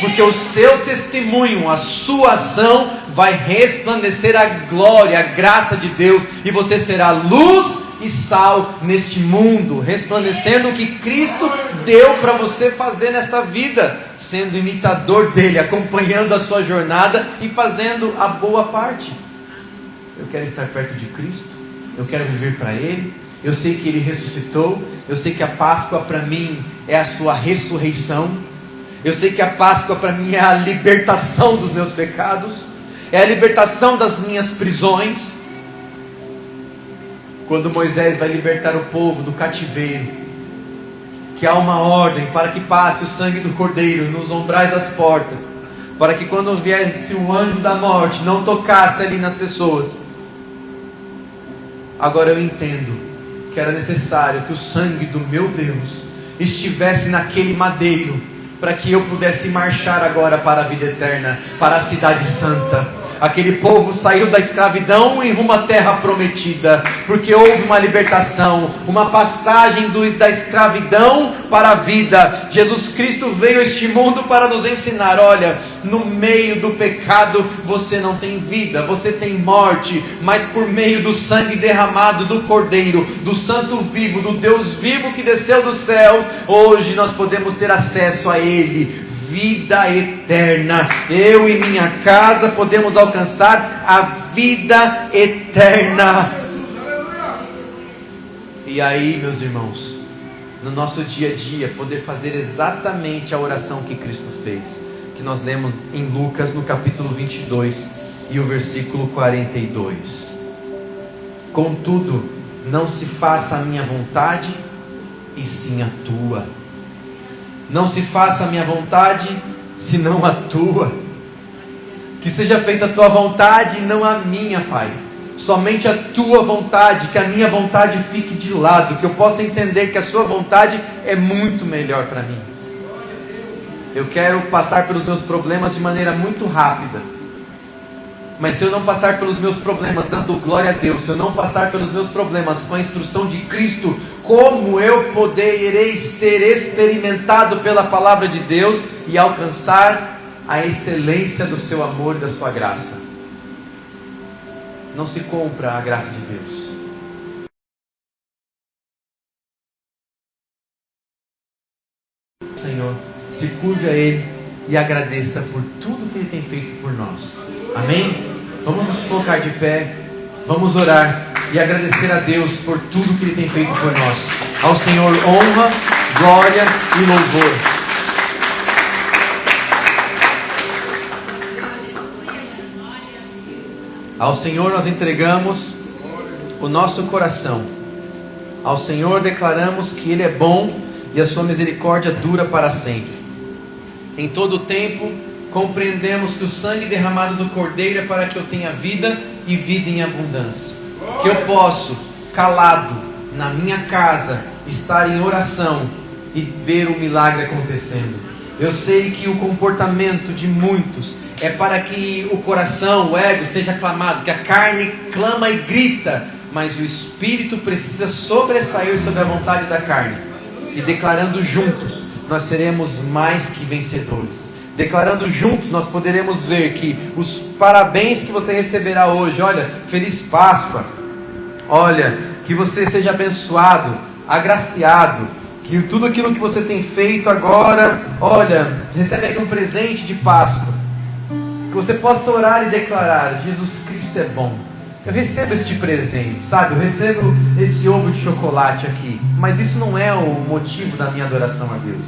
porque o seu testemunho, a sua ação vai resplandecer a glória, a graça de Deus, e você será luz e sal neste mundo, resplandecendo o que Cristo deu para você fazer nesta vida, sendo imitador dele, acompanhando a sua jornada e fazendo a boa parte. Eu quero estar perto de Cristo, eu quero viver para Ele. Eu sei que Ele ressuscitou, eu sei que a Páscoa para mim é a sua ressurreição, eu sei que a Páscoa para mim é a libertação dos meus pecados, é a libertação das minhas prisões. Quando Moisés vai libertar o povo do cativeiro, que há uma ordem para que passe o sangue do cordeiro nos umbrais das portas, para que quando viesse o anjo da morte não tocasse ali nas pessoas. Agora eu entendo que era necessário que o sangue do meu Deus estivesse naquele madeiro, para que eu pudesse marchar agora para a vida eterna, para a cidade santa. Aquele povo saiu da escravidão em rumo à terra prometida, porque houve uma libertação, uma passagem da escravidão para a vida. Jesus Cristo veio a este mundo para nos ensinar: olha, no meio do pecado você não tem vida, você tem morte, mas por meio do sangue derramado do Cordeiro, do Santo vivo, do Deus vivo que desceu do céu, hoje nós podemos ter acesso a Ele, vida eterna. Eu e minha casa podemos alcançar a vida eterna. E aí, meus irmãos, no nosso dia a dia, poder fazer exatamente a oração que Cristo fez, que nós lemos em Lucas no capítulo 22 e o versículo 42. Contudo, não se faça a minha vontade, e sim a tua. Não se faça a minha vontade, senão a tua. Que seja feita a tua vontade e não a minha, Pai. Somente a tua vontade, que a minha vontade fique de lado, que eu possa entender que a sua vontade é muito melhor para mim. Eu quero passar pelos meus problemas de maneira muito rápida, mas se eu não passar pelos meus problemas dando glória a Deus, se eu não passar pelos meus problemas com a instrução de Cristo, como eu poderei ser experimentado pela palavra de Deus e alcançar a excelência do seu amor e da sua graça? Não se compra a graça de Deus. Senhor, se curve a Ele e agradeça por tudo que Ele tem feito por nós. Amém? Vamos nos colocar de pé, vamos orar e agradecer a Deus por tudo que Ele tem feito por nós. Ao Senhor honra, glória e louvor. Ao Senhor nós entregamos o nosso coração. Ao Senhor declaramos que Ele é bom e a sua misericórdia dura para sempre. Em todo o tempo compreendemos que o sangue derramado do Cordeiro é para que eu tenha vida e vida em abundância. Que eu posso, calado, na minha casa, estar em oração e ver o milagre acontecendo. Eu sei que o comportamento de muitos é para que o coração, o ego, seja aclamado, que a carne clama e grita, mas o Espírito precisa sobressair sobre a vontade da carne. E declarando juntos, nós seremos mais que vencedores. Declarando juntos, nós poderemos ver que os parabéns que você receberá hoje, olha, Feliz Páscoa, olha, que você seja abençoado, agraciado, que tudo aquilo que você tem feito agora, olha, recebe aqui um presente de Páscoa, que você possa orar e declarar: Jesus Cristo é bom. Eu recebo este presente, sabe? Eu recebo esse ovo de chocolate aqui, mas isso não é o motivo da minha adoração a Deus.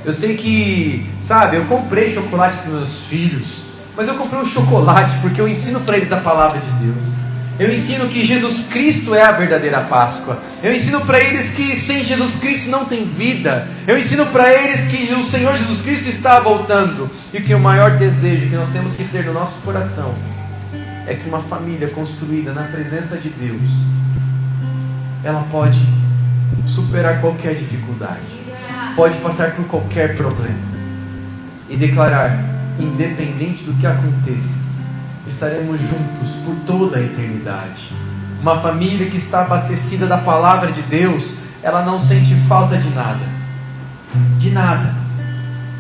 Eu sei que, sabe, eu comprei chocolate para meus filhos, mas eu comprei um chocolate porque eu ensino para eles a palavra de Deus. Eu ensino que Jesus Cristo é a verdadeira Páscoa. Eu ensino para eles que sem Jesus Cristo não tem vida. Eu ensino para eles que o Senhor Jesus Cristo está voltando. E que o maior desejo que nós temos que ter no nosso coração é que uma família construída na presença de Deus, ela pode superar qualquer dificuldade, pode passar por qualquer problema e declarar: independente do que aconteça, estaremos juntos por toda a eternidade. Uma família que está abastecida da palavra de Deus, ela não sente falta de nada,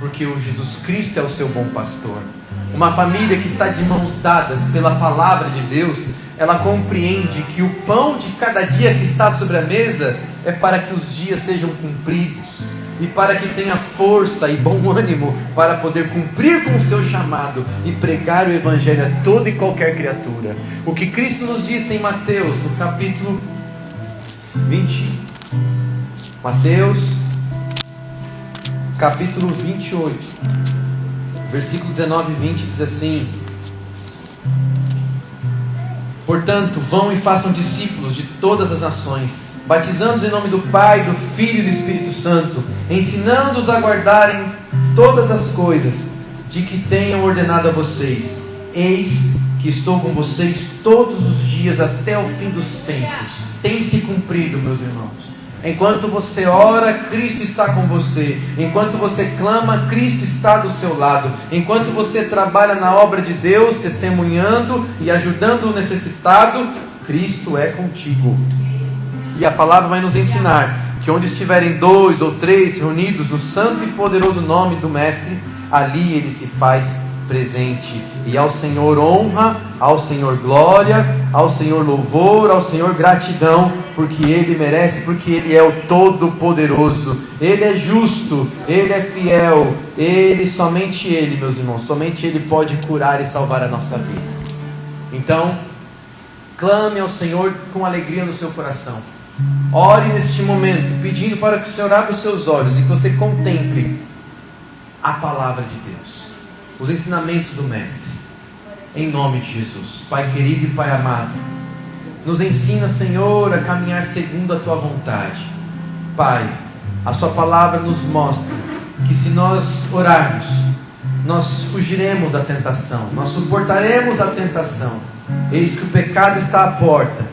porque o Jesus Cristo é o seu bom pastor. Uma família que está de mãos dadas pela palavra de Deus, ela compreende que o pão de cada dia que está sobre a mesa é para que os dias sejam cumpridos e para que tenha força e bom ânimo para poder cumprir com o seu chamado e pregar o Evangelho a toda e qualquer criatura. O que Cristo nos disse em Mateus, no capítulo 20, Mateus, capítulo 28, versículo 19 e 20, diz assim: portanto, vão e façam discípulos de todas as nações, batizando-os em nome do Pai, do Filho e do Espírito Santo, ensinando-os a guardarem todas as coisas de que tenham ordenado a vocês. Eis que estou com vocês todos os dias até o fim dos tempos. Tem se cumprido, meus irmãos. Enquanto você ora, Cristo está com você. Enquanto você clama, Cristo está do seu lado. Enquanto você trabalha na obra de Deus, testemunhando e ajudando o necessitado, Cristo é contigo. E a palavra vai nos ensinar que onde estiverem 2 ou 3 reunidos no santo e poderoso nome do Mestre, ali Ele se faz presente. E ao Senhor honra, ao Senhor glória, ao Senhor louvor, ao Senhor gratidão, porque Ele merece, porque Ele é o Todo-Poderoso. Ele é justo, Ele é fiel, somente Ele, meus irmãos, somente Ele pode curar e salvar a nossa vida. Então, clame ao Senhor com alegria no seu coração. Ore neste momento, pedindo para que o Senhor abra os seus olhos e que você contemple a palavra de Deus, os ensinamentos do Mestre, em nome de Jesus. Pai querido e Pai amado, nos ensina, Senhor, a caminhar segundo a Tua vontade. Pai, a Sua palavra nos mostra que se nós orarmos, nós fugiremos da tentação, nós suportaremos a tentação. Eis que o pecado está à porta,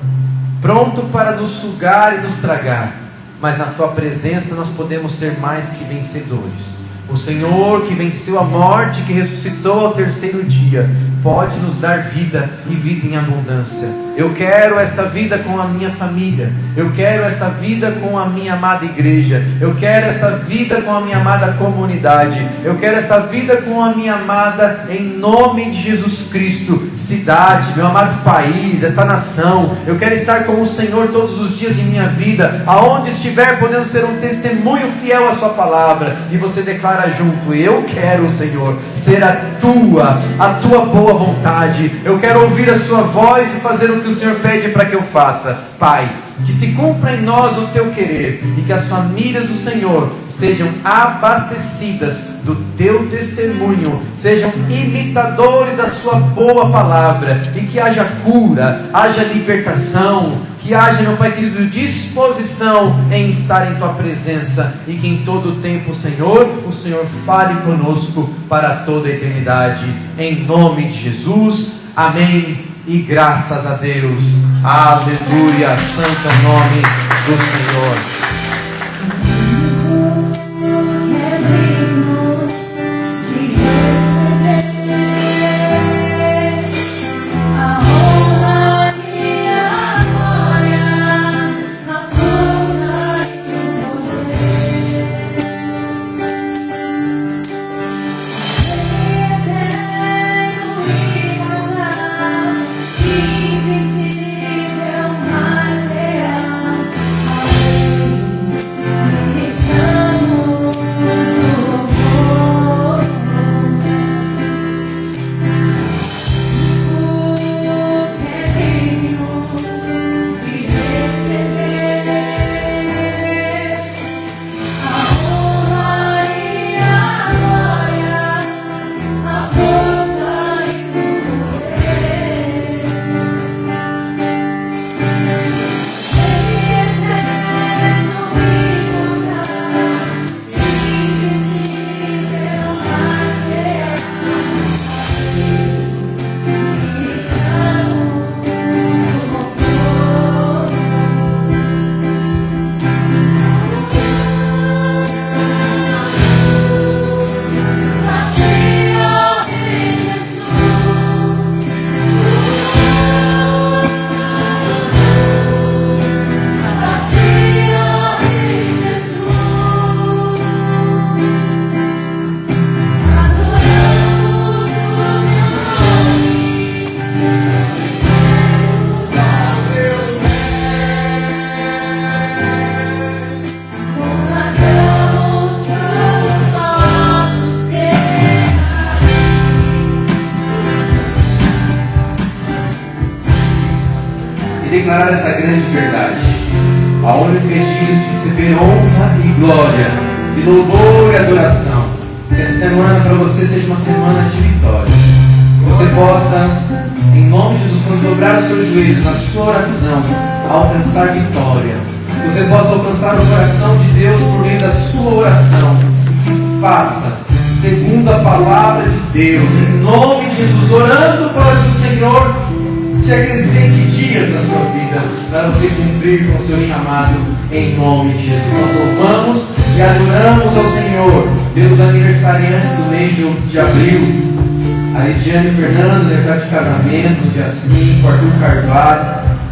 pronto para nos sugar e nos tragar, mas na Tua presença nós podemos ser mais que vencedores. O Senhor que venceu a morte, que ressuscitou ao terceiro dia, pode nos dar vida e vida em abundância. Eu quero esta vida com a minha família, eu quero esta vida com a minha amada igreja, eu quero esta vida com a minha amada comunidade, eu quero esta vida com a minha amada, em nome de Jesus Cristo, cidade, meu amado país, esta nação. Eu quero estar com o Senhor todos os dias de minha vida, aonde estiver, podendo ser um testemunho fiel à Sua palavra. E você declara junto: eu quero, Senhor, ser a tua boa vontade. Eu quero ouvir a Sua voz e fazer o que o Senhor pede para que eu faça. Pai, que se cumpra em nós o Teu querer e que as famílias do Senhor sejam abastecidas do Teu testemunho, sejam imitadores da Sua boa palavra, e que haja cura, haja libertação, que haja, meu Pai querido, disposição em estar em Tua presença, e que em todo o tempo, Senhor, o Senhor fale conosco para toda a eternidade, em nome de Jesus, amém, e graças a Deus, aleluia, santo nome do Senhor. declarar essa grande verdade. A única que é digno de receber honra e glória, e louvor e adoração. Que essa semana para você seja uma semana de vitória. Que você possa, em nome de Jesus, quando dobrar os seus joelhos na sua oração, alcançar vitória. Que você possa alcançar o coração de Deus por meio da sua oração. Faça segundo a palavra de Deus, em nome de Jesus, orando para que o Senhor te acrescente dias na sua vida, para você cumprir com o seu chamado, em nome de Jesus. Nós louvamos e adoramos ao Senhor. Deus aniversariante do mês de abril, a Lidiane Fernando, aniversário de casamento, no dia 5, Arthur Carvalho,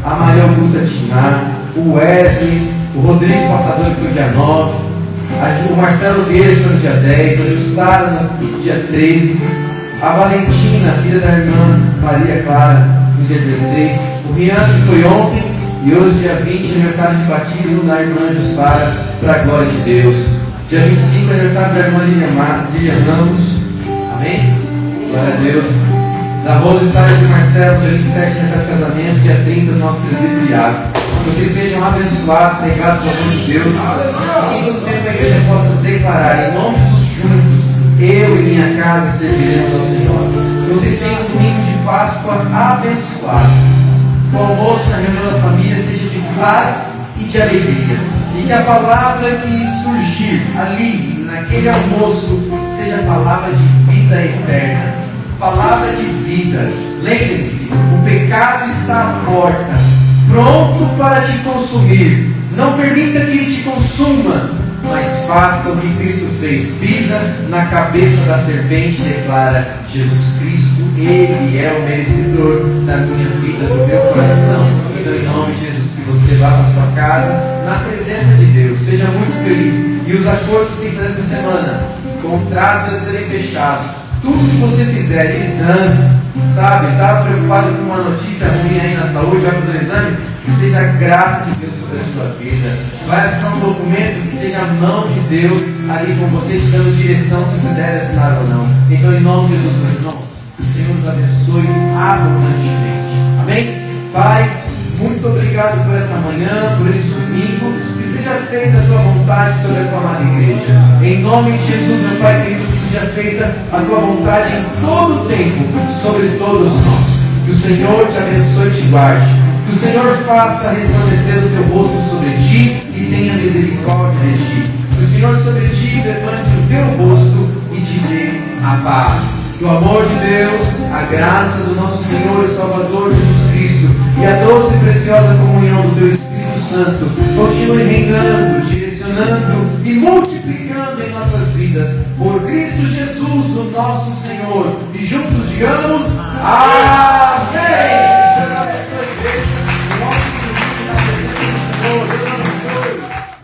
a Maria Augusta Tinar, o Wesley, o Rodrigo Passador, que foi dia 9, o Marcelo Vieira, que foi no dia 10, a Jussara no dia 13, a Valentina, filha da irmã Maria Clara, no dia 16, o Rian, que foi ontem, e hoje, dia 20, aniversário de batismo da irmã Jussara, para a glória de Deus. Dia 25, aniversário da irmã Lilian Ramos, amém? Glória a Deus. Da Rose Salles e Marcelo, dia 27, aniversário de casamento, dia 30, do nosso presbiteriado. Que vocês sejam abençoados, regados ao amor de Deus. Que em todo tempo a igreja possa declarar, em nome dos juntos, eu e minha casa serviremos ao Senhor. Que vocês tenham um domingo de Páscoa abençoado. Que o almoço na reunião da família seja de paz e de alegria. E que a palavra que surgir ali, naquele almoço, seja a palavra de vida eterna. Palavra de vida. Lembrem-se, o pecado está à porta, pronto para te consumir. Não permita que ele te consuma, mas faça o que Cristo fez. Pisa na cabeça da serpente, declara: Jesus Cristo, Ele é o merecedor da minha vida, do meu coração. Então, em nome de Jesus, que você vá para sua casa na presença de Deus. Seja muito feliz. E os acordos que tem que fazer essa semana, contratos a serem fechados. Tudo que você fizer, exames, sabe? Estava preocupado com uma notícia ruim aí na saúde, vai fazer exame, que seja a graça de Deus sobre a sua vida. Vai assinar um documento, que seja a mão de Deus ali com você, te dando direção se você deve assinar ou não. Então, em nome de Jesus, meus irmãos, que o Senhor nos abençoe abundantemente. Amém? Pai, muito obrigado por esta manhã, por este domingo. Que seja feita a tua vontade sobre a tua amada igreja. Em nome de Jesus, meu Pai querido, que seja feita a tua vontade em todo o tempo sobre todos nós. Que o Senhor te abençoe e te guarde. Que o Senhor faça resplandecer o teu rosto sobre ti e tenha misericórdia de ti. Que o Senhor sobre ti levante o teu rosto e te dê a paz. Que o amor de Deus, a graça do nosso Senhor e Salvador Jesus Cristo e a doce e preciosa comunhão do teu Espírito Santo continue reinando, direcionando e multiplicando em nossas vidas. Por Cristo Jesus, o nosso Senhor. E juntos digamos: amém.